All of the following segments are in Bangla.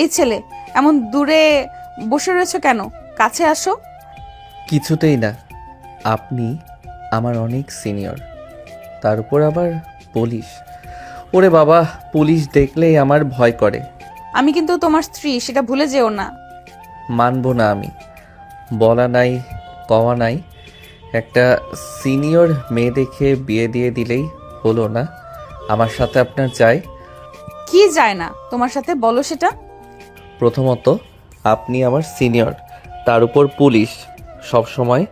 এই ছেলে, এমন দূরে বসে রয়েছো কেন? কাছে আসো। কিছুতেই না। আপনি আমার অনেক সিনিয়র, তার উপর আবার পুলিশ। ওরে বাবা, পুলিশ দেখলেই আমার ভয় করে। আমি কিন্তু তোমার স্ত্রী, সেটা ভুলে যেও না। মানব না আমি। বলা নাই কওয়া নাই, একটা সিনিয়র মেয়ে দেখে বিয়ে দিয়ে দিলেই হলো না? আমার সাথে আপনার চাই? কি যায় না তোমার সাথে, বলো সেটা। প্রথমত, আপনি আমার সিনিয়র, তার উপর পুলিশ। সব সময়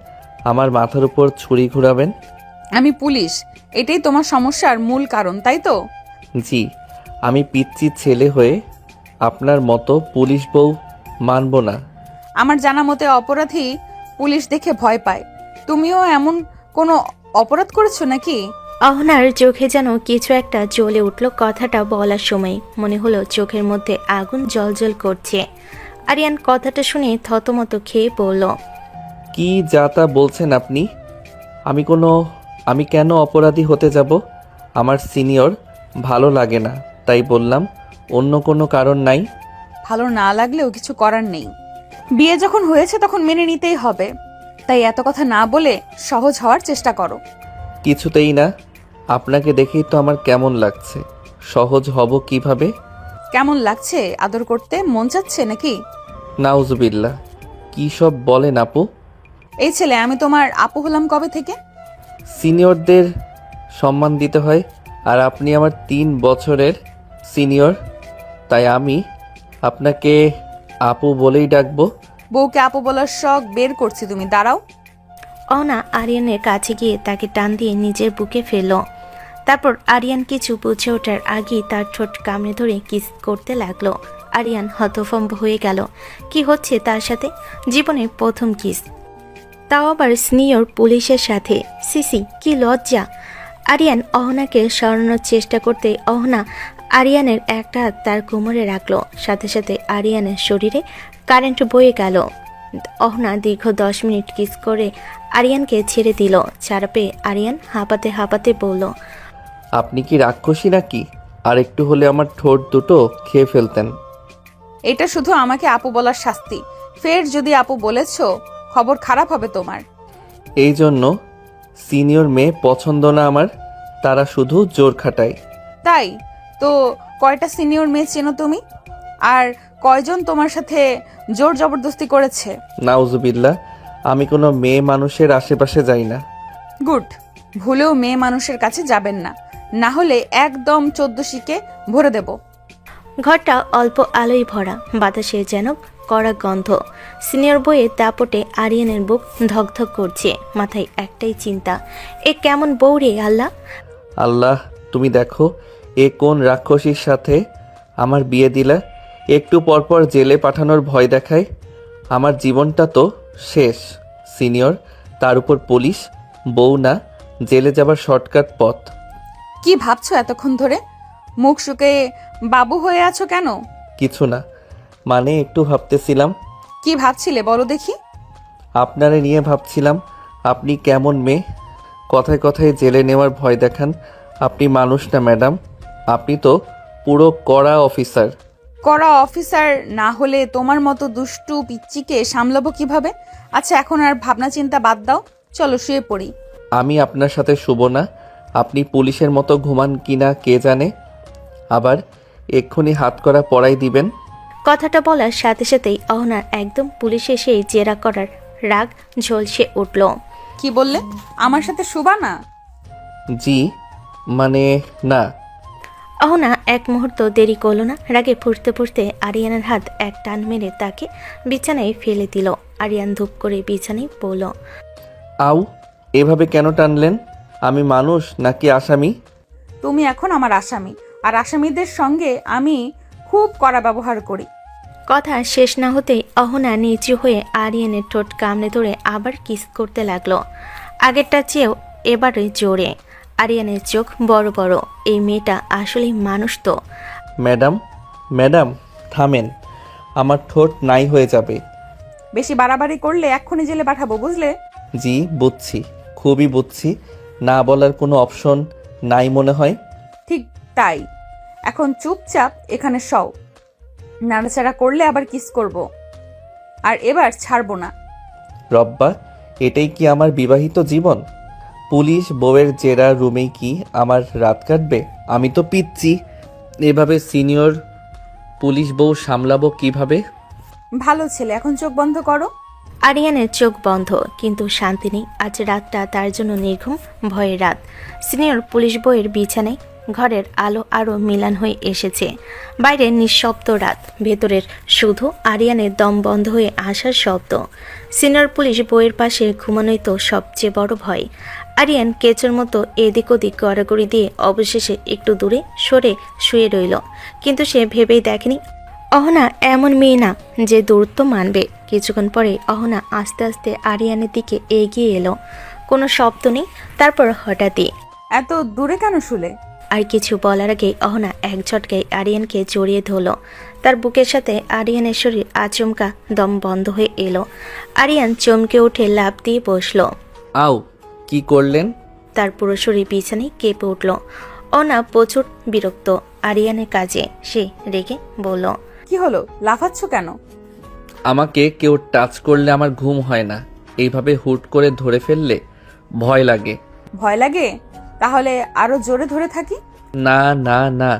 আমার মাথার উপর ছুরি ঘুরাবেন? আমি পুলিশ, এটাই তোমার সমস্যার মূল কারণ, তাই তো? জি, আমি পিচ্চি ছেলে হয়ে আপনার মতো পুলিশ বউ মানব না। আমার জানা মতে অপরাধী পুলিশ দেখে ভয় পায়। তুমিও এমন কোনো অপরাধ করেছো নাকি? অহনার চোখে যেন কিছু একটা জ্বলে উঠল কথাটা বলার সময়। মনে হলো চোখের মধ্যে আগুন জ্বলজ্বল করছে। আরিয়ান কথাটা শুনে থতমত খেয়ে পড়ল। কি যা তা বলছেন আপনি? আমি কেন অপরাধী হতে যাব? আমার সিনিয়র ভালো লাগে না, তাই বললাম। অন্য কোনো কারণ নাই? ভালো না লাগলেও কিছু করার নেই। বিয়ে যখন হয়েছে তখন মেনে নিতেই হবে। তাই এত কথা না বলে সহজ হওয়ার চেষ্টা করো। কিছুতেই না। আপনাকে দেখেই তো আমার কেমন লাগছে। সহজ হব কিভাবে? কেমন লাগছে? আদর করতে মন চাচ্ছে নাকি? নাউজুবিল্লাহ, কী সব বলেন আপু? এই ছেলে, আমি তোমার আপু হলাম কবে থেকে? সিনিয়রদের সম্মান দিতে হয়, আর আপনি আমার 3 বছরের সিনিয়র, তাই আমি আপনাকে আপু বলেই ডাকবো। বউকে আপু বলার শখ বের করছি, তুমি দাঁড়াও। অহনা আরিয়ানের কাছে গিয়ে তাকে টান দিয়ে নিজের বুকে ফেলল। তারপর আরিয়ান কিছু বুঝে ওঠার আগেই তার ঠোঁট কামড়ে ধরে কিস করতে লাগলো। আরিয়ান হতভম্ব হয়ে গেল। কি হচ্ছে তার সাথে? জীবনের প্রথম কিস, তাও আবার সিনিয়র পুলিশের সাথে। সিসি, কি লজ্জা! আরিয়ান অহনাকে সরানোর চেষ্টা করতে অহনা আরিয়ানের একটা হাত তার কোমরে রাখলো। সাথে সাথে আরিয়ানের শরীরে কারেন্ট বয়ে গেল। অহনা দীর্ঘ 10 মিনিট কিস করে আরিয়ানকে ছেড়ে দিল। ছাড়া পেয়ে আরিয়ান হাঁপাতে হাঁপাতে বলল, আপনি কি রাক্ষসী নাকি? আর একটু হলে আমার ঠোঁট দুটো খেয়ে ফেলতেন। এটা শুধু আমাকে আপু বলার শাস্তি। ফের যদি আপু বলেছো, খবর খারাপ হবে তোমার। এই জন্য সিনিয়র মেয়ে পছন্দ না আমার, তারা শুধু জোর খাটায়। তাই তো? কয়টা সিনিয়র মেয়ে চেনো তুমি? আর কয়জন তোমার সাথে জোর জবরদস্তি করেছে? নাউজুবিল্লাহ, আমি কোনো মেয়ে মানুষের আশেপাশে যাই না। গুড। ভুলেও মেয়ে মানুষের কাছে যাবেন না, না হলে একদম 14 শিকে ভরে দেব। ঘরটা অল্প আলোয় ভরা, বাতাসে যেন কড়া গন্ধ। সিনিয়র বইয়ের দাপটে আরিয়ানের বুক ধকধক করছে। মাথায় একটাই চিন্তা, এ কেমন বউ রে আল্লাহ! আল্লাহ, তুমি দেখো এ কোন রাক্ষসীর সাথে আমার বিয়ে দিলা। একটু পরপর জেলে পাঠানোর ভয় দেখায়। আমার জীবনটা তো শেষ। সিনিয়র, তার উপর পুলিশ, বউ না, জেলে যাবার শর্টকাট পথ। কি ভাবছো এতক্ষণ ধরে? মুখ শুকিয়ে বাবু হয়ে আছো কেন? কিছু না, মানে একটু ভাবতেছিলাম। কি ভাবছিলে বলো দেখি? আপনারে নিয়ে ভাবছিলাম। আপনি কেমন মেয়ে, কথায় কথায় জেলে নেওয়ার ভয় দেখান। আপনি মানুষ না ম্যাডাম, আপনি তো পুরো কড়া অফিসার। কড়া অফিসার না হলে তোমার মতো দুষ্টু পিচ্চিকে সামলাবো কিভাবে? আচ্ছা, এখন আর ভাবনা চিন্তা বাদ দাও, চলো শুয়ে পড়ি। আমি আপনার সাথে শুব না। আপনি পুলিশের মতো ঘুমান কিনা কে জানে। আবার এক্ষুনি হাত করা পড়াই দিবেন। কথাটা বলার সাথে সাথেই অহনার একদম পুলিশে সেই জেরা করার রাগ ঝলসে উঠল। কি বললে? আমার সাথে শুবা না? জি, মানে না। অহনা এক মুহূর্ত দেরি করল না। রাগে ফুটতে ফুটতে আরিয়ানের হাত এক টান মেরে তাকে বিছানায় ফেলে দিল। আরিয়ান ধূপ করে বিছানায় পড়ল। আউ, এভাবে কেন টানলেন? আমি মানুষ নাকি আসামি? তুমি এখন আমার আসামি, আর আসামিদের সঙ্গে আমি খুব কড়া ব্যবহার করি। কথা শেষ না হতেই অহনা নিচু হয়ে আরিয়ানের ঠোঁট কামড়ে ধরে আবার কিস করতে লাগলো। আগেরটা চেয়েও এবারে জোরে। আরিয়ানের চোখ বড় বড়। এই মেয়েটা আসলেই মানুষ তো। ম্যাডাম, ম্যাডাম, থামেন। আমার ঠোঁট নাই হয়ে যাবে। বেশি বাড়াবাড়ি করলে এক্ষুনি জেলে পাঠাবো, বুঝলে? জি বুঝছি, খুবই বুঝছি। না বলার কোনো অপশন নাই মনে হয়। ঠিক তাই। এখন চুপচাপ এখানে শও। নাড়াচাড়া করলে আবার কিস করব। আর এবার ছাড়বো না। রব্বা, এটাই কি আমার বিবাহিত জীবন? পুলিশ বউয়ের জেরা রুমেই কি আমার রাত কাটবে? আমি তো পিচ্ছি, এভাবে সিনিয়র পুলিশ বউ সামলাবো কিভাবে? ভালো ছেলে, এখন চোখ বন্ধ করো। আরিয়ানের চোখ বন্ধ, কিন্তু শান্তি নেই। আজ রাতটা তার জন্য নির্ঘুম, ভয়ের রাত। সিনিয়র পুলিশ বইয়ের বিছানায় ঘরের আলো আরও মিলান হয়ে এসেছে। বাইরে নিঃশব্দ রাত, ভেতরের শুধু আরিয়ানের দম বন্ধ হয়ে আসার শব্দ। সিনিয়র পুলিশ বইয়ের পাশে ঘুমানোই তো সবচেয়ে বড় ভয়। আরিয়ান কেচোর মতো এদিক ওদিক গড়াগড়ি দিয়ে অবশেষে একটু দূরে সরে শুয়ে রইল। কিন্তু সে ভেবেই দেখেনি অহনা এমন মেয়ে না যে দূরত্ব মানবে। কিছুক্ষণ পরে অহনা আস্তে আস্তে আরিয়ানের দিকে এগিয়ে এলো। কোনো শব্দ নেই। তারপর হঠাৎই এত দূরে কেন শুলে? আর কিছু বলার আগেই অহনা এক ঝটকায় আরিয়ানকে জড়িয়ে ধরল। তার বুকের সাথে আরিয়ানের শরীর আচমকা দম বন্ধ হয়ে এলো। আরিয়ান চমকে উঠে লাফ দিয়ে বসল। আউ, কি করলেন? তার পুরো শরীর বিছানায় কেঁপে উঠল। অহনা প্রচুর বিরক্ত আরিয়ানের কাজে। সে রেগে বলল, কি হলো, লাফাচ্ছ কেন? আমাকে কেউ টাচ করলে আমার ঘুম হয় না, এইভাবে হুট করে ধরে ফেললে ভয় লাগে। ভয় লাগে? তাহলে আরো জোরে ধরে থাকি। না না না,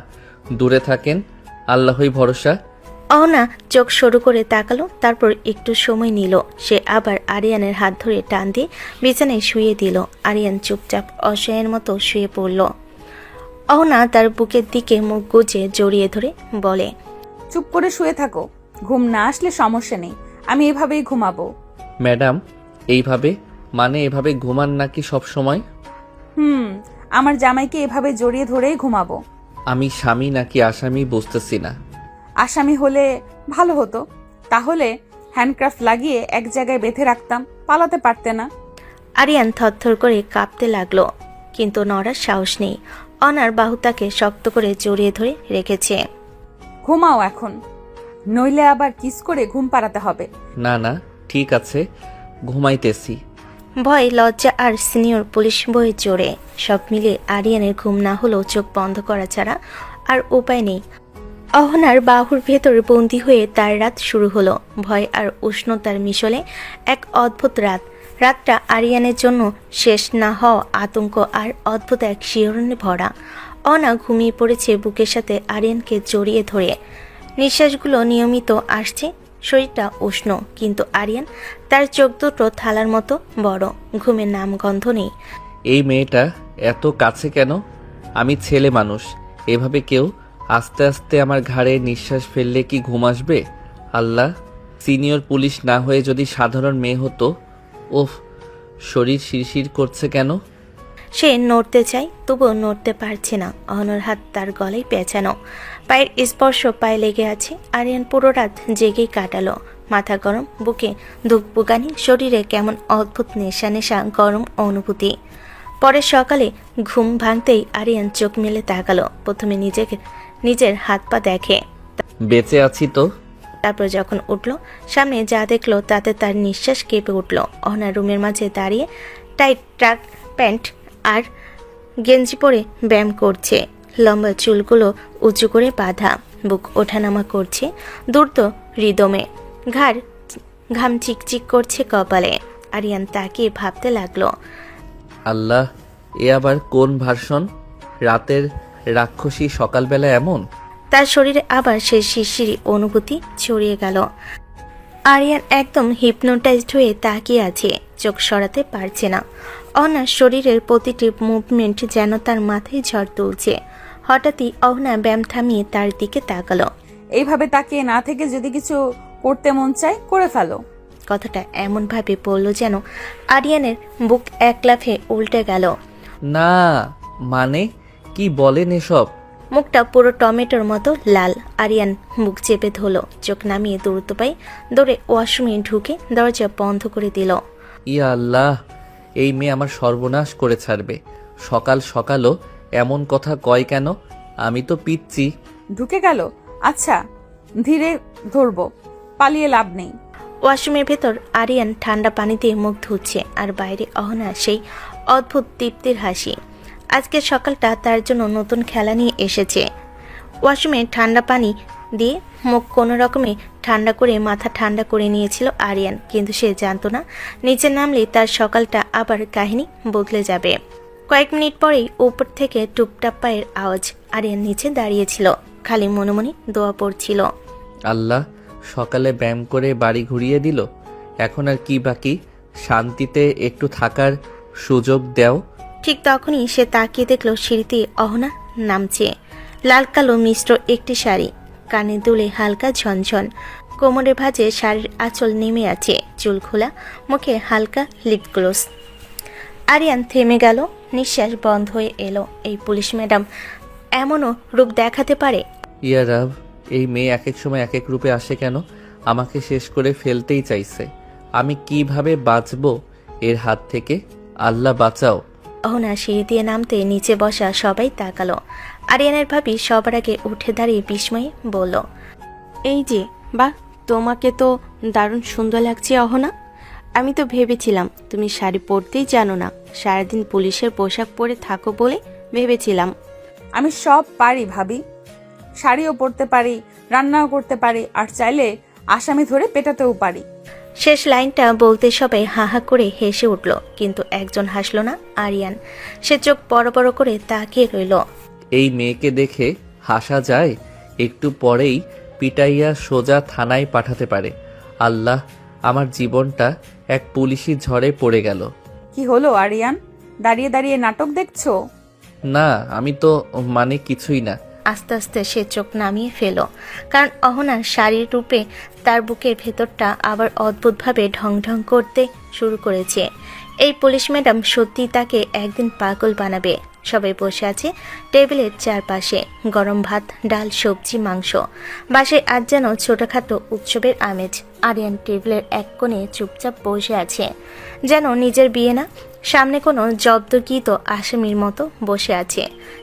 দূরে থাকেন, আল্লাহই ভরসা। অহনা চোখ সরু করে তাকালো। তারপর একটু সময় নিল। সে আবার আরিয়ানের হাত ধরে টান দিয়ে বিছানায় শুয়ে দিল। আরিয়ান চুপচাপ অসহায়ের মতো শুয়ে পড়ল। অহনা তার বুকের দিকে মুখ গুজে জড়িয়ে ধরে বলে, চুপ করে শুয়ে থাকো। ঘুম না আসলে সমস্যা নেই, আমি এভাবেই ঘুমাবো। ম্যাডাম, এইভাবে মানে এভাবে ঘুমান নাকি সব সময়? আমার জামাইকে এভাবে জড়িয়ে ধরেই ঘুমাবো। আমি স্বামী নাকি আসামি বুঝতেছি না। আসামি হলে ভালো হতো, তাহলে হ্যান্ডক্রাফট লাগিয়ে এক জায়গায় বেঁধে রাখতাম, পালাতে পারতে না। আরিয়ান থরথর করে কাঁপতে লাগলো, কিন্তু নড়ার সাহস নেই। অনার বাহু তাকে শক্ত করে জড়িয়ে ধরে রেখেছে। ঘুমাও এখন, নইলে আবার কিস করে ঘুম পাড়াতে হবে। না না, ঠিক আছে, ঘুমাইতেছি। ভয়, লজ্জা আর সিনিয়র পুলিশ বইয়ের জোরে সব মিলে আরিয়ানের ঘুম না হলেও চোখ বন্ধ করা ছাড়া আর উপায় নেই। অহনার বাহুর ভেতর বন্দী হয়ে তার রাত শুরু হলো। ভয় আর উষ্ণতার মিশলে এক অদ্ভুত রাত। রাতটা আরিয়ানের জন্য শেষ না হওয়া আতঙ্ক আর অদ্ভুত এক শিহরণে ভরা। অহনা ঘুমিয়ে পড়েছে বুকের সাথে আরিয়ানকে জড়িয়ে ধরে। নিঃশ্বাসগুলো নিয়মিত আসছে, শরীরটা উষ্ণ, কিন্তু আরিয়ান, তার চোখ দুটো থালার মতো বড়। ঘুমের নাম গন্ধ নেই। এই মেয়েটা এত কাছে কেন? আমি ছেলে মানুষ, এভাবে কেউ আস্তে আস্তে আমার ঘাড়ে নিঃশ্বাস ফেললে কি ঘুম আসবে? আল্লাহ, সিনিয়র পুলিশ না হয়ে যদি সাধারণ মেয়ে হতো। ওফ, শরীর শিরশির করছে কেন? সে নড়তে চায়, তবুও নড়তে পারছে না। অহনার হাত তার গলায় পেঁচানো, পায়ের স্পর্শ পায়ে লেগে আছে। আরিয়ান পুরো রাত জেগেই কাটালো। মাথা গরম, বুকে ধুকপুকানি, শরীরে কেমন অদ্ভুত নেশা নেশা গরম অনুভূতি। পরের সকালে ঘুম ভাঙতেই আরিয়ান চোখ মেলে তাকালো। প্রথমে নিজের হাত পা দেখে, বেঁচে আছি তো। তারপর যখন উঠল, সামনে যা দেখলো তাতে তার নিঃশ্বাস কেঁপে উঠল। অহনা রুমের মাঝে দাঁড়িয়ে টাইট ট্রাক প্যান্ট আর গেঞ্জি পরে ব্যায়াম করছে। লম্বা চুলগুলো উঁচু করে বাঁধা, বুক ওঠানামা করছে দ্রুত রিদমে, ঘাম চিকচিক করছে কপালে। আরিয়ান তাকিয়ে ভাবতে লাগলো, আল্লাহ, এ আবার কোন ভার্সন? রাতের রাক্ষসী সকালবেলা এমন? তার শরীরে আবার সেই শিরশিরি অনুভূতি ছড়িয়ে গেল। আরিয়ান একদম হিপনোটাইজড হয়ে তাকিয়ে আছে, চোখ সরাতে পারছে না। অহনার শরীরের প্রতিটি মুভমেন্ট যেন তার মাথায় ঝড় তুলছে। হঠাৎই অহনা ব্যায়াম থামিয়ে তার দিকে তাকালো। এইভাবে তাকিয়ে না থেকে যদি কিছু করতে মন চায়, করে ফেলো। কথাটা এমনভাবে বলল যেন আরিয়ানের বুক এক লাফে উল্টে গেল। না মানে কি বলেন এসব? মুখটা পুরো টমেটোর মতো লাল। আরিয়ান মুখ চেপে ধরল, চোখ নামিয়ে দ্রুত পায়ে দৌড়ে ওয়াশরুমে ঢুকে দরজা বন্ধ করে দিল। ইয়া আল্লাহ, এই মেয়ে আমার সর্বনাশ করে ছাড়বে। সকাল সকালও এমন কথা কয় কেন? আমি তো পিচ্ছি। ঢুকে গেল? আচ্ছা, ধীরে ধরবো, পালিয়ে লাভ নেই। ওয়াশরুমের ভেতর আরিয়ান ঠান্ডা পানি দিয়ে মুখ ধুচ্ছে, আর বাইরে অহনা সেই অদ্ভুত তৃপ্তির হাসি। আজকের সকালটা তার জন্য নতুন খেলা নিয়ে এসেছে। ওয়াশরুমে ঠান্ডা পানি দিয়ে মুখ কোনো রকমে ঠান্ডা করে মাথা ঠান্ডা করে নিয়েছিল আরিয়ান, কিন্তু সে জানতো না নিচে নামলে তার সকালটা আবার কাহিনী বদলে যাবে। কয়েক মিনিট পরেই উপর থেকে টুপটাপ পায়ের আওয়াজ। আরিয়ান নিচে দাঁড়িয়েছিল, খালি মনে মনে দোয়া পড়ছিল। আল্লাহ সকালে ব্যায়াম করে বাড়ি ঘুরিয়ে দিল, এখন আর কি বাকি, শান্তিতে একটু থাকার সুযোগ দাও। ঠিক তখনই সে তাকিয়ে দেখল সিঁড়িতে অহনা নামছে। লাল কালো মিশ্র একটি শাড়ি, কানে দুলে হালকা ঝনঝন, কোমরে ভাঁজে শাড়ির আঁচল নেমে আছে, চুল খোলা, মুখে হালকা লিপ গ্লোস। আরিয়ান থেমে গেল, নিঃশ্বাস বন্ধ হয়ে এলো। এই পুলিশ ম্যাডাম এমনও রূপ দেখাতে পারে? ইয়া রাব, এই মেয়ে এক এক সময় এক এক রূপে আসে কেন? আমাকে শেষ করে ফেলতেই চাইছে। আমি কিভাবে বাঁচবো এর হাত থেকে? আল্লাহ বাঁচাও। অহনা সিঁড়ি দিয়ে নামতে নিচে বসা সবাই তাকালো। আরিয়ানের ভাবি সবার আগে উঠে দাঁড়িয়ে বিস্ময়ে বলল, এই যে, বাহ, তোমাকে তো দারুণ সুন্দর লাগছে অহনা। আমি তো ভেবেছিলাম তুমি শাড়ি পরতেই জানো না, সারাদিন পুলিশের পোশাক পরে থাকো বলে ভেবেছিলাম। আমি সব পারি ভাবি, শাড়িও পরতে পারি, রান্নাও করতে পারি, আর চাইলে আসামি ধরে পেটাতেও পারি। শেষ লাইনটা বলতে সবাই হা হা করে হেসে উঠল, কিন্তু একজন হাসল না, আরিয়ান। সে চোখ বড় বড় করে তাকিয়ে রইল। এই মেয়েকে দেখে হাসা যায়? একটু পরেই পিটাইয়া সোজা থানায় পাঠাতে পারে। আল্লাহ, আমার জীবনটা এক পুলিশি ঝড়ে পড়ে গেল। কি হলো আরিয়ান, দাঁড়িয়ে দাঁড়িয়ে নাটক দেখছো? না, আমি তো মানে কিছুই না। আস্তে আস্তে সে চোখ নামিয়ে ফেল, কারণ অহনার শাড়ির রূপে তার বুকের ভেতরটা আবার অদ্ভুতভাবে ঢং ঢং করতে শুরু করেছে। এই পুলিশ ম্যাডাম সত্যি তাকে একদিন পাগল বানাবে। সবাই বসে আছে টেবিলের চারপাশে, গরম ভাত, ডাল, সবজি, মাংস। বাসায় আজ যেন ছোটখাটো উৎসবের আমেজ। আরিয়ান টেবিলের এক কোণে চুপচাপ বসে আছে, যেন নিজের বিয়ে না, সামনে কোনো জব্দকৃত আসামির মতো বসে আছে।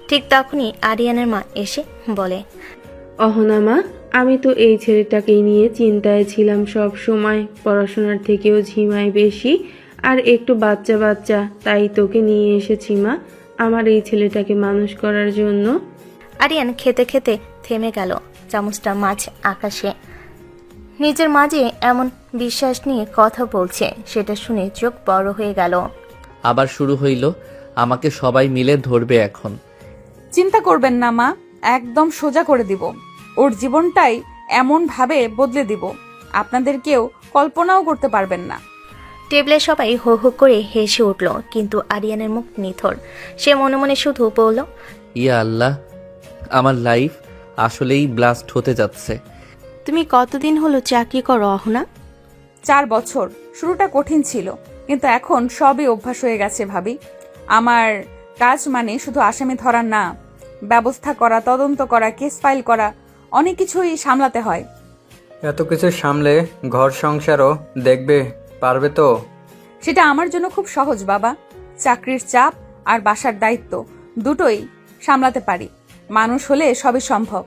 ঠিক তখনই আরিয়ানের মা এসে বলে, অহনা মা, আমি তো এই ছেলেটাকেই নিয়ে চিন্তায় ছিলাম সব সময়, পড়াশোনার থেকেও ঝিমায় বেশি আর একটু বাচ্চা বাচ্চা, তাই তোকে নিয়ে এসেছি মা, আমার এই ছেলেটাকে মানুষ করার জন্য। আরিয়ান খেতে খেতে থেমে গেল, চামচটা মাছ আকাশে। নিজের মাঝে এমন বিশ্বাস নিয়ে কথা বলছে, সেটা শুনে চোখ বড় হয়ে গেল। আবার শুরু হইল, আমাকে সবাই মিলে ধরবে এখন। চিন্তা করবেন না মা, একদম সোজা করে দিব। ওর জীবনটাই এমন ভাবে বদলে দিব, আপনাদের কেউ কল্পনাও করতে পারবেন না। টেবিলে সবাই হো হো করে হেসে উঠল, কিন্তু আরিয়ানের মুখ নিথর। সে মনে মনে শুধু বলল, ইয়া আল্লাহ, আমার লাইফ আসলেই ব্লাস্ট হতে যাচ্ছে। তুমি কতদিন হলো চাকরি করো অহনা? 4 বছর। শুরুটা কঠিন ছিল, কিন্তু এখন সবই অভ্যাস হয়ে গেছে ভাবি। আমার কাজ মানে শুধু আসামি ধরা না, ব্যবস্থা করা, তদন্ত করা, কেস ফাইল করা, অনেক কিছুই সামলাতে হয়। এত কিছু সামলে ঘর সংসারও দেখবে পারবে তো? সেটা আমার জন্য খুব সহজ বাবা। চাকরির চাপ আর বাসার দায়িত্ব দুটোই সামলাতে পারি। মানুষ হলে সবই সম্ভব।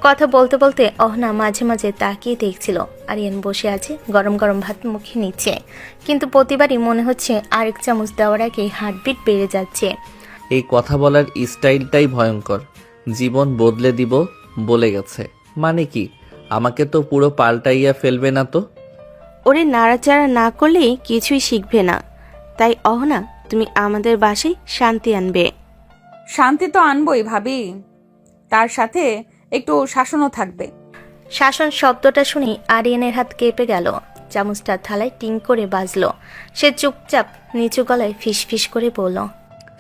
কথা বলতে বলতে অহনা মাঝে মাঝে তাকিয়ে দেখছিল আরিয়ান বসে আছে, গরম গরম ভাত মুখে নিচ্ছে, কিন্তু প্রতিবারই মনে হচ্ছে আরেক চামচ দেওয়ার আগে হার্টবিট বেড়ে যাচ্ছে। এই কথা বলার স্টাইলটাই ভয়ঙ্কর। জীবন বদলে দিব বলে গেছে মানে কি? আমাকে তো পুরো পাল্টাইয়া ফেলবে না তো? ওরে নাড়াচাড়া না করলে কিছুই শিখবে না। তাই অহনা, তুমি আমাদের বাসায় শান্তি আনবে। শান্তি তো আনবই ভাবি, তার সাথে একটু শাসনও থাকবে। শাসন শব্দটা শুনে আরিয়ানের হাত কেঁপে গেল, চামচটা থালায় টিং করে বাজলো। সে চুপচাপ নিচু গলায় ফিস ফিস করে বলল,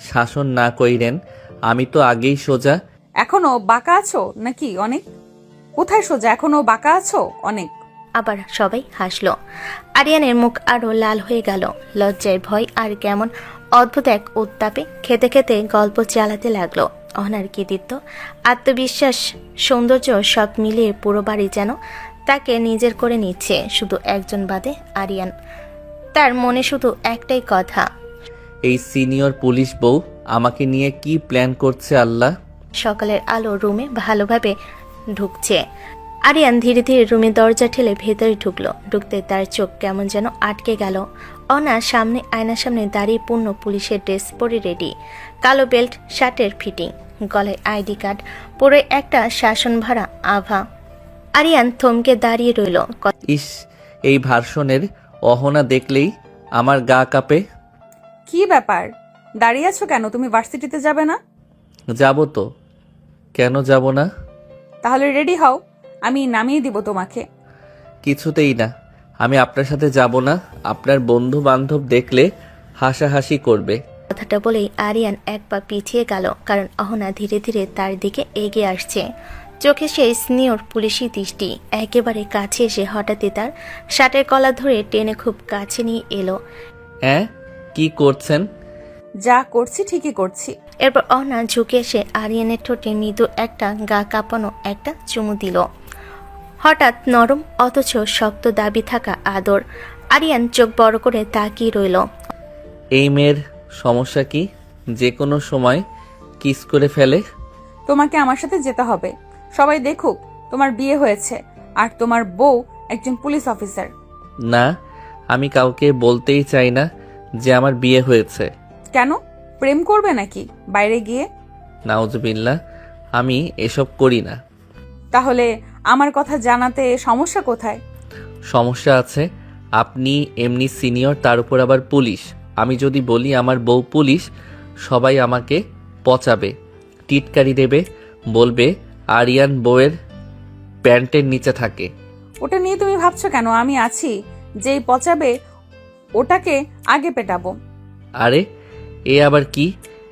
শাসন না কইরেন, আমি তো আগেই সোজা। এখনো বাঁকা আছো নাকি অনেক? কোথায় সোজা, এখনো বাঁকা আছো অনেক? আবার সবাই হাসলো। আরিয়ানের মুখ আরো লাল হয়ে গেল, লজ্জায়, ভয় আর কেমন অদ্ভুত এক উত্তাপে। খেতে খেতে গল্প চালাতে লাগলো। অহনার কৃতিত্ব, আত্মবিশ্বাস, সৌন্দর্য সব মিলিয়ে পুরো বাড়ি যেন তাকে নিজের করে নিচ্ছে, শুধু একজন বাদে, আরিয়ান। তার মনে শুধু একটাই কথা, এই সিনিয়র পুলিশ বউ আমাকে নিয়ে কি প্ল্যান করছে আল্লাহ। সকালের আলো রুমে ভালোভাবে ঢুকছে। আরিয়ান ধীরে ধীরে রুমে দরজা ঠেলে ভেতরে ঢুকলো। ঢুকতে তার চোখ কেমন যেন আটকে গেল। অনা সামনে, আয়নার সামনে দাঁড়িয়ে পূর্ণ পুলিশের ড্রেস পরে রেডি, কালো বেল্ট, শার্টের ফিটিং, গলায় আইডি কার্ড, পরে একটা শাসন ভরা আভা। আরিয়ান থমকে দাঁড়িয়ে রইল। ইস, এই ভার্সনের অহনা দেখলেই আমার গা কাঁপে। কি ব্যাপার, দাঁড়িয়ে আছো কেন? তুমি ভার্সিটিতে যাবে না? যাব তো, কেন যাব না? তাহলে রেডি হও, আমি নামিয়ে দিব তোমাকে। কিছুতেই না, আমি আপনার সাথে যাব না। আপনার বন্ধু বান্ধব দেখলে হাসাহাসি করবে। কথাটা বলেই আরিয়ান এক পা পিছিয়ে গেল, কারণ অহনা ধীরে ধীরে তার দিকে এগিয়ে আসছে। চোখে সেই স্নেহর পুলিশি দৃষ্টি। একেবারে কাছে এসে হঠাৎই তার শার্টের কলা ধরে টেনে খুব কাছে নিয়ে এলো। হ্যাঁ, কি করছেন? যা করছি ঠিকই করছি। এরপর অহনা ঝুঁকে এসে আরিয়ানের ঠোঁটে মৃদু একটা গা কাঁপানো একটা চুমু দিল। হঠাৎ নরম অথচ শক্ত দাবি থাকা আদর। আরিয়ান চোখ বড় করে তাকিয়ে রইল। এই মেয়ের সমস্যা কি? যে কোনো সময় কিস করে ফেলে। তোমাকে আমার সাথে যেতে হবে, সবাই দেখুক তোমার বিয়ে হয়েছে আর তোমার বউ একজন পুলিশ অফিসার। না, আমি কাউকে বলতেই চাই না যে আমার বিয়ে হয়েছে। কেন, প্রেম করবে নাকি বাইরে গিয়ে? নাউজুবিল্লাহ, আমি এসব করি না। তাহলে আমার কথা জানাতে সমস্যা কোথায়? সমস্যা আছে, আপনি এমনি সিনিয়র, তার উপর আবার পুলিশ। আমি যদি বলি আমার বউ পুলিশ, সবাই আমাকে পচাবে, টিটকারি দেবে, বলবে আরিয়ান বউয়ের প্যান্টের নিচে থাকে। ওটা নিয়ে তুমি ভাবছো কেন? আমি আছি, যেই পচাবে ওটাকে আগে পেটাবো। আরে, এ আবার কি?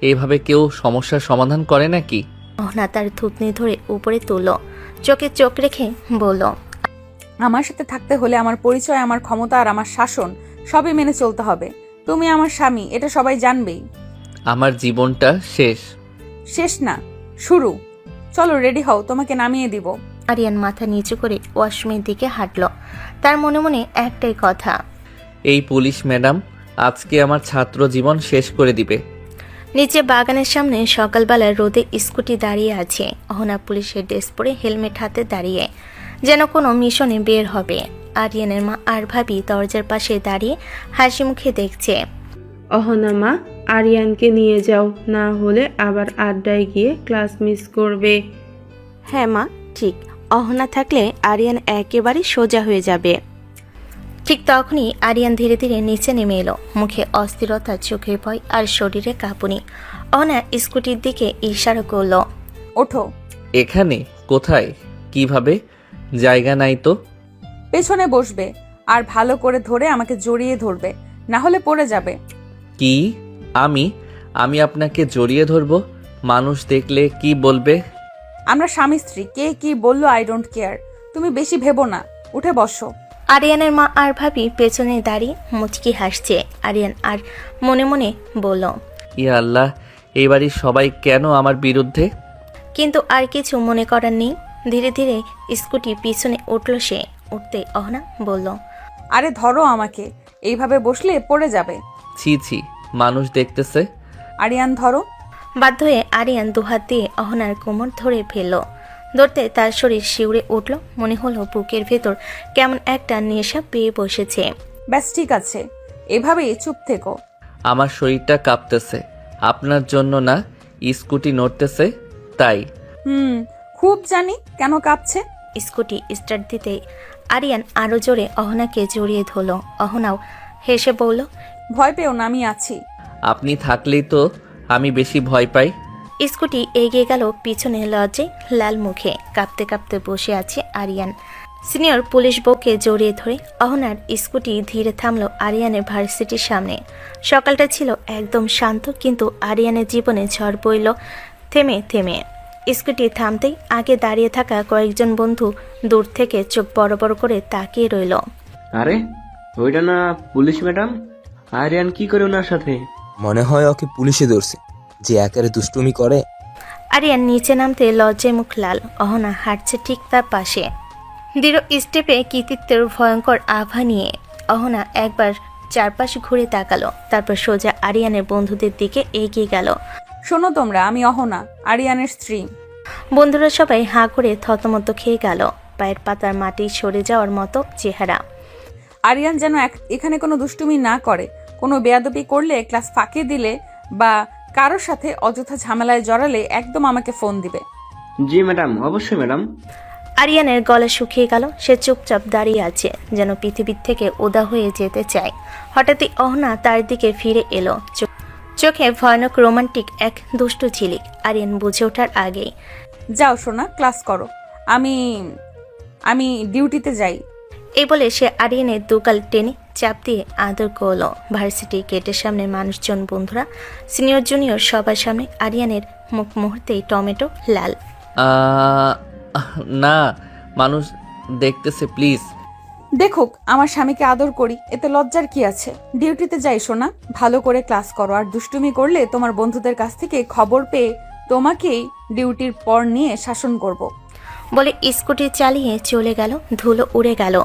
এইভাবে কেউ সমস্যার সমাধান করে নাকি? অহনা তার থুতনি ধরে উপরে তুলল, চোখে চোখ রেখে বলল, আমার সাথে থাকতে হলে আমার পরিচয়, আমার ক্ষমতা আর আমার শাসন সবই মেনে চলতে হবে। তুমি আমার স্বামী, এটা সবাই জানবেই। আমার জীবনটা শেষ। শেষ না, শুরু। চলো রেডি হও, তোমাকে নামিয়ে দিব। আরিয়ান মাথা নিচু করে ওয়াশরুমের দিকে হাঁটল। তার মনে মনে একটাই কথা, এই পুলিশ ম্যাডাম আজকে আমার ছাত্র জীবন শেষ করে দিবে। নিচে বাগানের সামনে সকালবেলায় রোদে স্কুটি দাঁড়িয়ে আছে। অহনা পুলিশের ড্রেস পরে হেলমেট হাতে দাঁড়িয়ে, যেন কোনো মিশনে বের হবে। আরিয়ানের মা আর ভাবি দরজার পাশে দাঁড়িয়ে হাসি মুখে দেখছে। অহনা মা, আরিয়ানকে নিয়ে যাও, না হলে আবার আড্ডায় গিয়ে ক্লাস মিস করবে। হ্যাঁ মা, ঠিক। অহনা থাকলে আরিয়ান একেবারে সোজা হয়ে যাবে। ঠিক তখনই আরিয়ান ধীরে ধীরে নিচে নেমে এলো, মুখে অস্থিরতা, চোখে ভয় আর শরীরে কাঁপুনি। অহনা স্কুটির দিকে ইশারা করল। ওঠো। এখানে? কোথায়? কিভাবে? জায়গা নাই তো। পেছনে বসবে আর ভালো করে ধরে আমাকে জড়িয়ে ধরবে, না হলে পড়ে যাবে। কি? আমি আমি আপনাকে জড়িয়ে ধরবো? মানুষ দেখলে কি বলবে? আমরা স্বামী স্ত্রী, কে কি বললো আই ডোন্ট কেয়ার। তুমি বেশি ভেবো না, উঠে বসো। আরিয়ানের মা আর ভাবি পেছনে দাঁড়িয়ে মুচকি হাসছে। আরিয়ান আর মনে মনে বলল, ইয়া আল্লাহ, এই বাড়ির সবাই কেন আমার বিরুদ্ধে? কিন্তু আর কিছু মনে করার নেই। ধীরে ধীরে স্কুটি পিছনে উঠল সে। উঠতে অহনা বলল, আরে ধরো আমাকে, এইভাবে বসলে পড়ে যাবে। ছি ছি, মানুষ দেখতেছে। আরিয়ান ধরো। বাধ্য হয়ে আরিয়ান দুহাত দিয়ে অহনার কোমর ধরে ফেলল। ধরতে তার শরীর শিউরে উঠল, মনে হলো বুকের ভেতর কেমন একটা নেশা পেয়ে বসেছে। ব্যাস ঠিক আছে, এভাবেই চুপ থেকো। আমার শরীরটা কাঁপতেছে, আপনার জন্য না, স্কুটি নড়তেছে তাই। খুব জানি কেন কাঁপছে। স্কুটি স্টার্ট দিতে আরিয়ান আরো জোরে অহনাকে জড়িয়ে ধরল। অহনাও হেসে বলল, ভয় পেও না, আমি আছি। আপনি থাকলেই তো আমি বেশি ভয় পাই। স্কুটি এগিয়ে গেল পিছনে। লজ্জে লাল মুখে কাঁপতে কাঁপতে বসে আছে আরিয়ান। সিনিয়র পুলিশ বউকে জড়িয়ে ধরে অহনার স্কুটি ধীরে থামলো আরিয়ানের ভার্সিটির সামনে। সকালটা ছিল একদম শান্ত, কিন্তু আরিয়ানের জীবনে ঝড় বইল থেমে থেমে। স্কুটি থামতেই আগে দাঁড়িয়ে থাকা কয়েকজন বন্ধু দূর থেকে চোখ বড় বড় করে তাকিয়ে রইল। আরে ওইটা না পুলিশ ম্যাডাম? আরিয়ান কি করে ওনার সাথে? মনে হয় ওকে পুলিশে ধরছে, যে একেবারে দুষ্টুমি করে। আরিয়ান নিচে নামতে লজ্জায় মুখ লাল। অহনা হাঁটছে ঠিক তার পাশে, দৃঢ় স্টেপে কৃতিত্বের ভয়ঙ্কর আভা নিয়ে। অহনা একবার চারপাশ ঘুরে তাকালো, তারপর সোজা আরিয়ানের বন্ধুদের দিকে এগিয়ে গেল। শোনো তোমরা, আমি অহনা, আরিয়ানের স্ত্রী। বন্ধুরা সবাই হাঁ করে থতমত খেয়ে গেল। পায়ের পাতার মাটি সরে যাওয়ার মতো চেহারা। আরিয়ান যেন এখানে কোনো দুষ্টুমি না করে। কোনো বেয়াদবি করলে, ক্লাস ফাঁকি দিলে বা কারোর সাথে অযথা ঝামেলায় জড়ালে একদম আমাকে ফোন দিবে। জি ম্যাডাম, অবশ্যই ম্যাডাম। আরিয়ানের গলা শুকিয়ে গেল। সে চুপচাপ দাঁড়িয়ে আছে, যেন পৃথিবীর থেকে উদা হয়ে যেতে চায়। হঠাৎই অহনা তার দিকে ফিরে এলো, চোখে ভয়ানক রোমান্টিক এক দুষ্টু ঝিলিক। আরিয়ান বুঝে ওঠার আগেই যাও সোনা, ক্লাস করো। আমি আমি ডিউটিতে যাই। এই বলে সে আরিয়ানের দুগাল টেনে চাপ দিয়ে আদর করলো। ভার্সিটি গেটের সামনে মানুষজন, বন্ধুরা, সিনিয়র জুনিয়র সবার সামনে আরিয়ানের মুখ মুহূর্তেই টমেটো লাল। আহ, না, মানুষ দেখতেছে, প্লিজ। দেখুক আমার স্বামীকে আদর করি, এতে লজ্জার কি আছে? ডিউটিতে যাই সোনা, ভালো করে ক্লাস করো। আর দুষ্টুমি করলে তোমার বন্ধুদের কাছ থেকে খবর পেয়ে তোমাকেই ডিউটির পর নিয়ে শাসন করব। বলে স্কুটি চালিয়ে চলে গেল। ধুলো উড়ে গেল।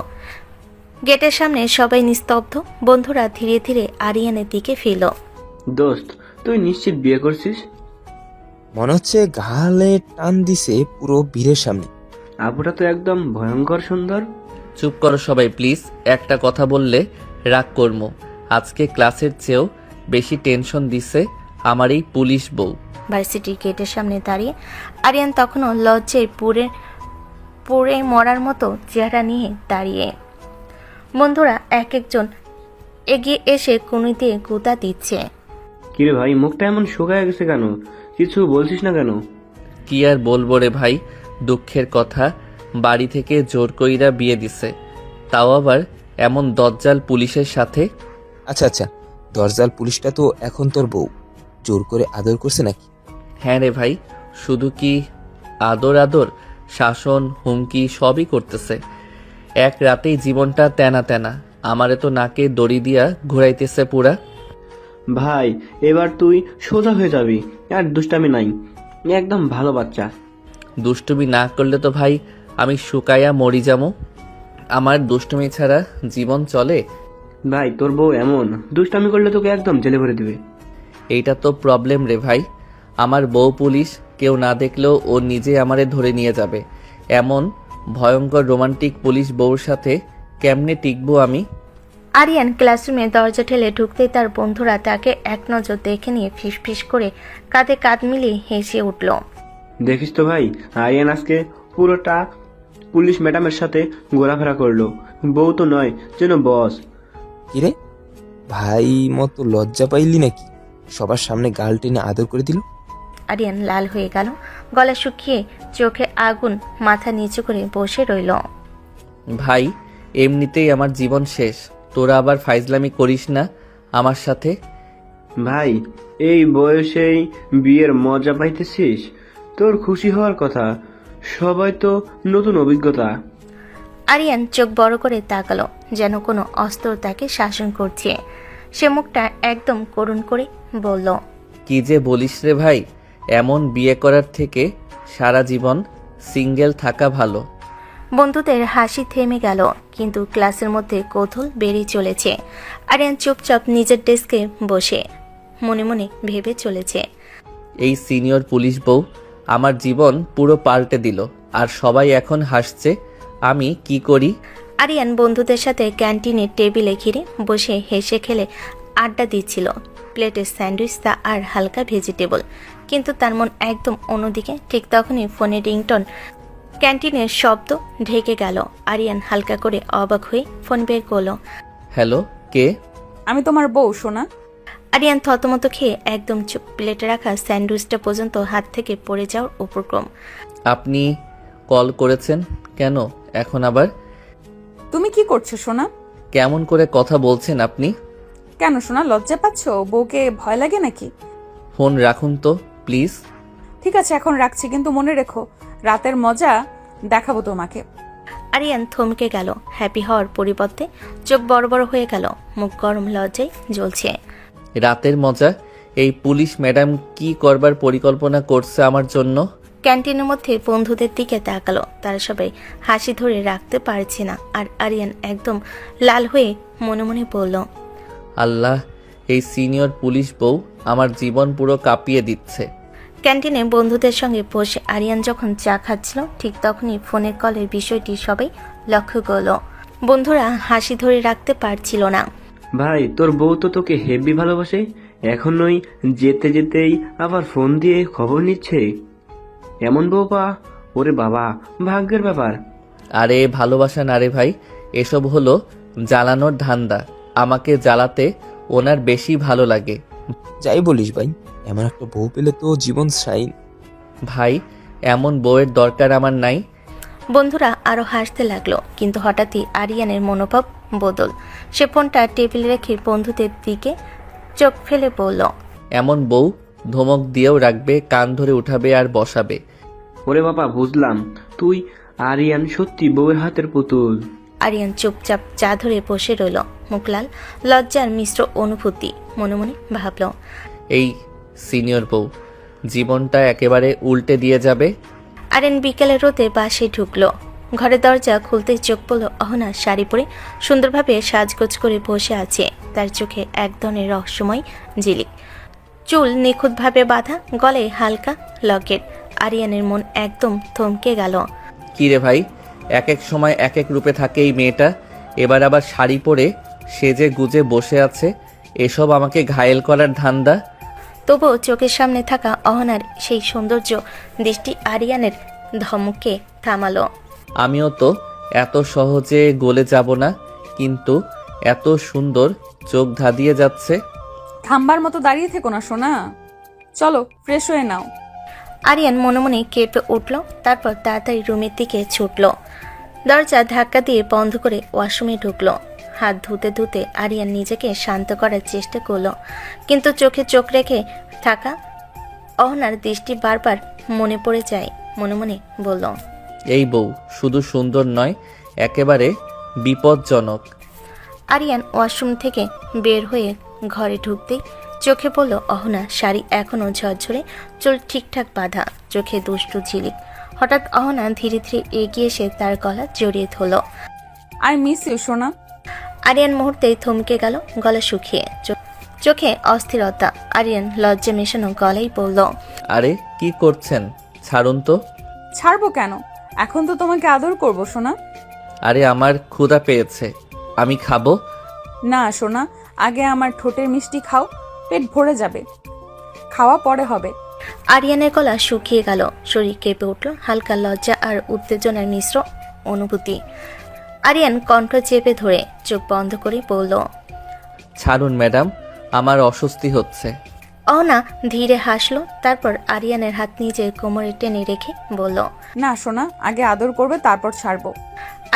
গেটের সামনে সবাই নিস্তব্ধ। বন্ধুরা ধীরে ধীরে আরিয়ানের দিকে ফিরল। দোস্ত, তুই নিশ্চিত বিয়ে করছিস? মনে হচ্ছে গালে টান দিছে পুরো বীরের সামনে। আপুটা তো একদম ভয়ঙ্কর সুন্দর। চুপ করো সবাই, প্লিজ। একটা কথা বললে রাগ করবো। আজকে ক্লাসের চেয়েও বেশি টেনশন দিছে আমার এই পুলিশ বউ। ভার্সিটির গেটের সামনে দাঁড়িয়ে আরিয়ান তখনও লজ্জায় পুড়ে মরার মতো চেহারা নিয়ে দাঁড়িয়ে। বন্ধুরা এক একজন এগিয়ে এসে কুনি দিয়ে গুঁতা দিচ্ছে। কিরে ভাই, মুখটা এমন শুকায় গেছে কেন? কিছু বলছিস না কেন? কি আর বলবো রে ভাই, দুঃখের কথা। বাড়ি থেকে জোর কইরা বিয়ে দিছে, তাও আবার এমন দজ্জাল পুলিশের সাথে। আচ্ছা আচ্ছা, দরজাল পুলিশটা তো এখন তোর বউ, জোর করে আদর করছে নাকি? হ্যাঁ রে ভাই, শুধু কি আদর আদর, শাসন, হুমকি সবই করতেছে। এক রাতেই জীবনটা তেনা তেনা। আমারে তো নাকে দড়ি দিয়া ঘুরাইতেছে পুরা। ভাই, এবার তুই সোজা হয়ে যাবি, আর দুষ্টামি নাই। একদম ভালো বাচ্চা। দুষ্টুমি না করলে তো ভাই আমি শুকায়া মরি যাবো। আমার দুষ্টুমি ছাড়া জীবন চলে? ভাই, তোর বউ এমন দুষ্টামি করলে তোকে একদম জেলে ভরে দিবে। এইটা তো প্রবলেম রে ভাই। আমার বউ পুলিশ, কেউ না দেখলেও ও নিজে আমারে ধরে নিয়ে যাবে। এমন ভয়ঙ্কর রোমান্টিক পুলিশ বউর সাথে কেমনে টিকবো আমি? আরিয়ান ক্লাসরুমে দরজা ঠেলে ঢুকতেই তার বন্ধুরা তাকে এক নজর দেখে নিয়ে ফিসফিস করে কাঁধে কাঁধ মিলিয়ে হেসে উঠল। দেখিস তো ভাই, আরিয়ান আজকে পুরোটা পুলিশ ম্যাডামের সাথে ঘোরাফেরা করলো। বউ তো নয়, যেন বস। কিরে ভাই, মতো লজ্জা পাইলি নাকি? সবার সামনে গাল টেনে আদর করে দিল। আরিয়ান লাল হয়ে গেল, গলা শুকিয়ে চোখে আগুন, মাথা নিচু করে বসে রইল। ভাই, এমনিতেই আমার জীবন শেষ, তোরা আবার ফাইজলামি করিস না আমার সাথে। ভাই, এই বয়সেই বিয়ের মজা পাইতেছিস? তোর খুশি হওয়ার কথা। সবাই তো নতুন অভিজ্ঞতা। আরিয়ান চোখ বড় করে তাকালো, যেন কোনো অস্ত্র তাকে শাসন করছে। সে মুখটা একদম করুণ করে বলল, কি যে বলিস রে ভাই, এমন বিয়ে করার থেকে সারা জীবন সিঙ্গেল থাকা ভালো। বন্ধুদের হাসি থেমে গেল, কিন্তু ক্লাসের মধ্যে কৌতূহল বেড়ে চলেছে। আরিয়ান চুপচাপ নিজের ডেস্কে বসে মনে মনে ভেবে চলেছে। এই সিনিয়র পুলিশ বউ আমার জীবন পুরো পাল্টে দিল, আর সবাই এখন হাসছে। আমি কি করি? আরিয়ান বন্ধুদের সাথে ক্যান্টিনের টেবিলে ঘিরে বসে হেসে খেলে আড্ডা দিচ্ছিল। প্লেটে স্যান্ডউইচ তা আর হালকা ভেজিটেবল, কিন্তু তার মন একদম অন্যদিকে। ঠিক তখনই ফোনে রিংটন, ক্যান্টিনের শব্দ ঢেকে গেল। আরিয়ান হালকা করে অবাক হয়ে ফোন বের করলো। হ্যালো, কে? আমি তোমার বউ সোনা। আরিয়ান থতমত খেয়ে একদম চুপ। প্লেটে রাখা স্যান্ডউইচটা পর্যন্ত হাত থেকে পড়ে যাওয়ার উপক্রম। আপনি কল করেছেন কেন এখন আবার? তুমি কি করছো সোনা? কেমন করে কথা বলছেন আপনি? কেন সোনা, লজ্জা পাচ্ছ? বউকে ভয় লাগে নাকি? ফোন রাখুন তো প্লিজ। ঠিক আছে, এখন রাখছি, কিন্তু মনে রেখো রাতের মজা দেখাবো তোমাকে। আরিয়ান থমকে গেল। হ্যাপি হওয়ার পরিবর্তে চোখ বড় বড় হয়ে গেল, মুখ গরম লজ্জায় জ্বলছে। রাতের মজা? এই পুলিশ ম্যাডাম কি করবার পরিকল্পনা করছে আমার জন্য? ক্যান্টিনের মধ্যে বন্ধুদের দিকে তাকালো। তারা সবাই হাসি ধরে রাখতে পারছে না, আর আরিয়ান একদম লাল হয়ে মনে মনে বলল, আল্লাহ, এই সিনিয়র পুলিশ বউ আমার জীবন পুরো কাঁপিয়ে দিচ্ছে। ক্যান্টিনে বন্ধুদের সঙ্গে বসে আরিয়ান যখন চা খাচ্ছিল, ঠিক তখনই ফোনের কলের বিষয়টি সবাই লক্ষ্য করল। বন্ধুরা হাসি ধরে রাখতে পারছিল না। ভাই, তোর বউ তো তোকে হেভি ভালোবাসে, এখনই যেতে যেতেই আবার ফোন দিয়ে খবর নিচ্ছে। এমন বউ পা ওরে বাবা, ভাগ্যের ব্যাপার। আরে ভালোবাসা না রে ভাই, এসব হলো জ্বালানোর ধান্দা। আমাকে জ্বালাতে ওনার বেশি ভালো লাগে। যাই বলিস ভাই, এমন একটা বউ পেলে তো জীবন সাইন। ভাই, এমন বউয়ের দরকার আমার নাই। বন্ধুরা আরো হাসতে লাগলো, কিন্তু হঠাৎই আরিয়ানের মনোভাব বদল। সে ফোনটা টেবিলে রেখে বন্ধুদের দিকে চোখ ফেলে বলল, এমন বউ ধমক দিয়েও রাখবে, কান ধরে উঠাবে আর বসাবে। ওরে বাবা, বুঝলাম তুই আরিয়ান সত্যি বউয়ের হাতের পুতুল। আরিয়ান চুপচাপ চা ধরে বসে রইল, মুখ লাল, লজ্জার মিশ্র অনুভূতি। মনে মনে ভাবল, এই সিনিয়র বউ জীবনটা একেবারে উল্টে দিয়ে যাবে। আরিয়ান বিকেলে রোদে বাসে ঢুকলো। ঘরের দরজা খুলতেই চোখ পড়ল অহনা শাড়ি পরে সুন্দরভাবে সাজগোজ করে বসে আছে। তার চোখে এক ধরনের রহস্যময় ঝিলিক, চুল নিখুঁতভাবে বাঁধা, গলায় হালকা লকেট। আরিয়ানের মন একদম থমকে গেল। কি রে ভাই, এক এক সময় এক এক রূপে থাকে এই মেয়েটা, এবার আবার শাড়ি পরে সেজে গুজে বসে আছে। এসব আমাকে ঘায়েল করার ধান্দা। তবুও চোখের সামনে থাকা অহনার সেই সৌন্দর্য দৃষ্টি আরিয়ানের ধমকে থামালো। আমিও তো এত সহজে গলে যাব না, কিন্তু এত সুন্দর, চোখ ধাঁধিয়ে যাচ্ছে। থামবার মতো দাঁড়িয়ে থেকো না সোনা, চলো ফ্রেশ হয়ে নাও। আরিয়ান মনে মনে কেঁপে উঠল, তারপর তাড়াতাড়ি রুমের দিকে ছুটল। দরজা ধাক্কা দিয়ে বন্ধ করে ওয়াশরুমে ঢুকলো। হাত ধুতে ধুতে আরিয়ান নিজেকে শান্ত করার চেষ্টা করলো, কিন্তু চোখে চোখ রেখে থাকা অহনার দৃষ্টি বারবার মনে পড়ে যায়। মনে মনে বলল, এই বউ শুধু সুন্দর নয়, একেবারে বিপজ্জনক। আরিয়ান ওয়াশরুম থেকে বের হয়ে ঘরে ঢুকতেই চোখে পড়ল অহনা। শাড়ি এখনও ঝরঝরে, চুল ঠিকঠাক বাঁধা, চোখে দুষ্টু ঝিলিক। হঠাৎ অহনা ধীরে ধীরে এগিয়ে এসে তার গলা জড়িয়ে ধরল। আই মিস ইউ সোনা। আরিয়ান মুহূর্তেই থমকে গেল, গলা শুকিয়ে, চোখে অস্থিরতা। আরিয়ান লজ্জা মেশানো গলায় বলল, আরে কি করছেন, ছাড়ুন তো। ছাড়বো কেন, এখন তো তোমাকে আদর করবো সোনা। আরে আমার ক্ষুধা পেয়েছে, আমি খাবো। না সোনা, আগে আমার ঠোঁটের মিষ্টি খাও, পেট ভরে যাবে, খাওয়া পরে হবে। আরিয়ানের গলা শুকিয়ে গেল, শরীর কেঁপে উঠল, হালকা লজ্জা আর উত্তেজনার মিশ্র অনুভূতি। আরিয়ান কণ্ঠ চেপে ধরে চোখ বন্ধ করে বলল, ছাড়ুন ম্যাডাম, আমার অস্বস্তি হচ্ছে। অহনা ধীরে হাসলো, তারপর আরিয়ানের হাত নিজের কোমরে টেনে রেখে বলল, না সোনা, আগে আদর করবে তারপর ছাড়বো।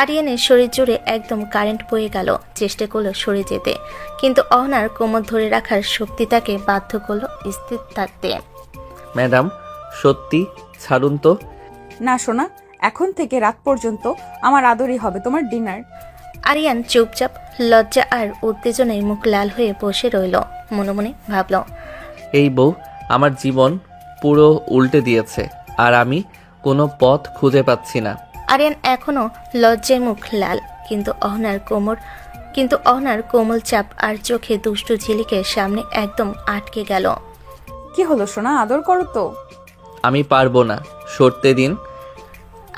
আরিয়ানের শরীর জুড়ে একদম কারেন্ট বয়ে গেল। চেষ্টা করলো সরে যেতে, কিন্তু অহনার কোমর ধরে রাখার শক্তি তাকে বাধ্য করলো স্থির থাকতে। ম্যাডাম সত্যি ছাড়ুন তো। না সোনা, এখন থেকে রাত পর্যন্ত আমার আদরই হবে তোমার ডিনার। আরিয়ান চুপচাপ, লজ্জা আর উত্তেজনায় মুখ লাল হয়ে বসে রইল। মনে মনে ভাবল, এই বউ আমার জীবন পুরো উল্টে দিয়েছে, আর আমি কোনো পথ খুঁজে পাচ্ছি না। আরিয়ান এখনো লজ্জায় মুখ লাল, কিন্তু অহনার কোমল চাপ আর চোখে দুষ্টু ঝিলিকের সামনে একদম আটকে গেল। কি হলো সোনা, আদর করো তো। আমি পারবো না, সরতে দিন।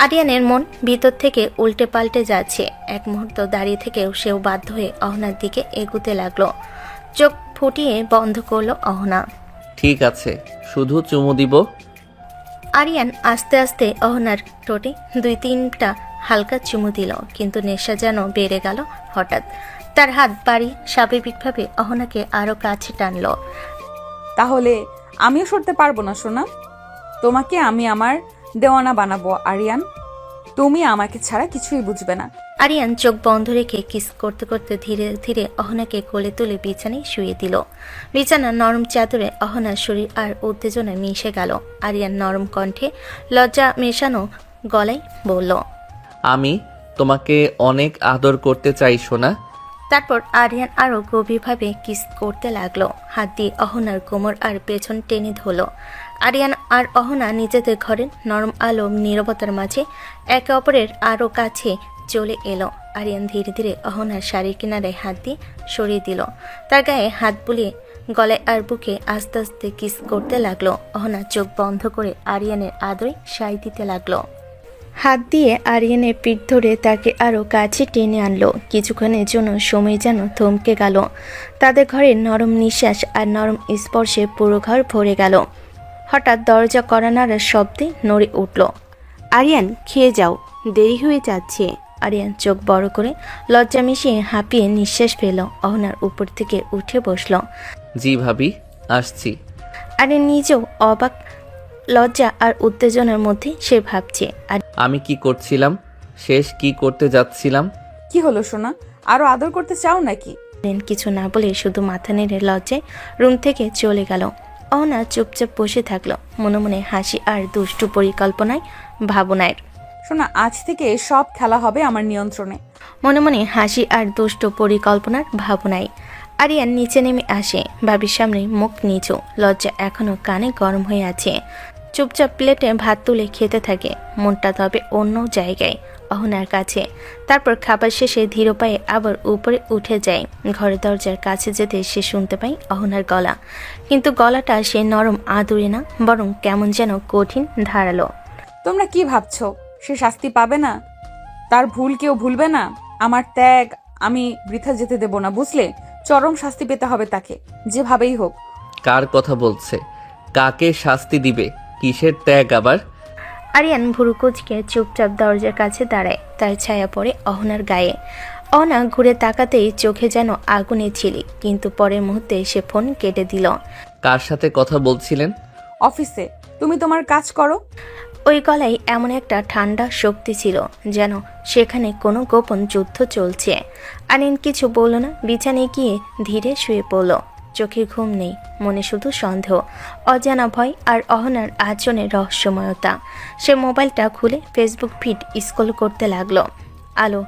আরিয়ানের মন ভিতর থেকে উল্টে পাল্টে যাচ্ছে। এক মুহূর্ত দাঁড়িয়ে থেকেও সেও বাধ্য হয়ে অহনার দিকে এগুতে লাগলো। চোখ ফুটিয়ে বন্ধ করলো অহনা। ঠিক আছে, শুধু চুমু দিব। আরিয়ান আস্তে আস্তে অহনার ঠোঁটে 2-3টা হালকা চুমু দিল, কিন্তু নেশা যেন বেড়ে গেল হঠাৎ। তার হাত বাড়িয়ে স্বাভাবিকভাবে অহনাকে আরো কাছে টানলো। তাহলে আমিও সরতে পারবো না সোনা, তোমাকে আমি আমার দেওয়ানা বানাবো আরিয়ান, তুমি আমাকে ছাড়া কিছুই বুঝবে না। আরিয়ান চোখ বন্ধ রেখে কিস করতে করতে ধীরে ধীরে অহনাকে কোলে তুলে বিছানায় শুয়ে দিল। বিছানার নরম চাদরে অহনার শরীর আর উত্তেজনা মিশে গেল। আরিয়ান নরম কণ্ঠে লজ্জা মেশানো গলায় বলল, আমি তোমাকে অনেক আদর করতে চাই সোনা। তারপর আরিয়ান আরো গভীরভাবে কিস করতে লাগলো। হাত দিয়ে অহনার কোমর আর পেছন টেনে ধরলো। আরিয়ান আর অহনা নিজেদের ঘরের নরম আলো নীরবতার মাঝে একে অপরের আরো কাছে চলে এলো। আরিয়ান ধীরে ধীরে অহনার শাড়ির কিনারায় হাত দিয়ে সরিয়ে দিল। তার গায়ে হাত বুলিয়ে গলায় আর বুকে আস্তে আস্তে কিস করতে লাগলো। অহনা চোখ বন্ধ করে আরিয়ানের আদরে সায় দিতে লাগলো। হাত দিয়ে আরিয়ানের পিঠ ধরে তাকে আরো কাছে টেনে আনলো। কিছুক্ষণের জন্য সময় যেন থমকে গেল। তাদের ঘরের নরম নিঃশ্বাস আর নরম স্পর্শে পুরো ঘর ভরে গেল। হঠাৎ দরজা কড়া নাড়ার শব্দে নড়ে উঠল। আরিয়ান খেয়ে যাও, দেরি হয়ে যাচ্ছে। আরিয়ান চোখ বড় করে লজ্জা মিশিয়ে হাঁপিয়ে নিঃশ্বাস ফেল। অহনার উপর থেকে উঠে বসল। জি ভাবি, আসছি। আরিয়ান নিজেও অবাক, লজ্জা আর উত্তেজনার মধ্যে সে ভাবছে। আমি কি করছিলাম, শেষ কি করতে যাচ্ছিলাম? কি হলো সোনা, আরো আদর করতে চাও নাকি? আরিয়ান কিছু না বলে শুধু মাথা নেড়ে লজ্জায় রুম থেকে চলে গেল। অহনা চুপচাপ বসে থাকলো, মনে মনে হাসি আর দুষ্টু পরিকল্পনায় ভাবনায়। সোনা, আজ থেকে সব খেলা হবে আমার নিয়ন্ত্রণে। মনে মনে হাসি আর দুষ্ট পরিকল্পনার ভাবনায় আরিয়ান নিচে নেমে আসে। ভাবির সামনে মুখ নিচু, লজ্জা এখনো কানে গরম হয়ে আছে। চুপচাপ প্লেটে ভাত তুলে খেতে থাকে, মনটা তবে অন্য জায়গায়, অহনার কাছে। তারপর খাবার শেষে ধীর পায়ে আবার উপরে উঠে যায়। ঘরের দরজার কাছে যেতে সে শুনতে পায় অহনার গলা, কিন্তু গলাটা সে নরম আদুরে না, বরং কেমন যেন কঠিন ধারালো। তোমরা কি ভাবছো সে শাস্তি পাবে না? তার ভুল কেউ ভুলবে না। আমার ত্যাগ আমি বৃথা যেতে দেব না, বুঝলে? চরম শাস্তি পেতে হবে তাকে, যেভাবেই হোক। কার কথা বলছে? কাকে শাস্তি দিবে? কিসের ত্যাগ আবার? আরিয়ান ভুরু কুচকে চুপচাপ দরজার কাছে দাঁড়ায়। তার ছায়া পড়ে অহনার গায়ে। অহনা ঘুরে তাকাতেই চোখে যেন আগুনে ছিলি, কিন্তু পরের মুহূর্তে সে ফোন কেটে দিল। কার সাথে কথা বলছিলেন? অফিসে। তুমি তোমার কাজ করো। ওই গলায় এমন একটা ঠান্ডা শক্তি ছিল, যেন সেখানে কোনো গোপন যুদ্ধ চলছে। আরিয়ান কিছু বলল না, বিছানায় গিয়ে ধীরে শুয়ে পড়ল। চোখে ঘুম নেই, মনে শুধু সন্দেহ, অজানা ভয় আর অহনার আচরণের রহস্যময়তা। সে মোবাইলটা খুলে ফেসবুক ফিড স্ক্রল করতে লাগলো। আলো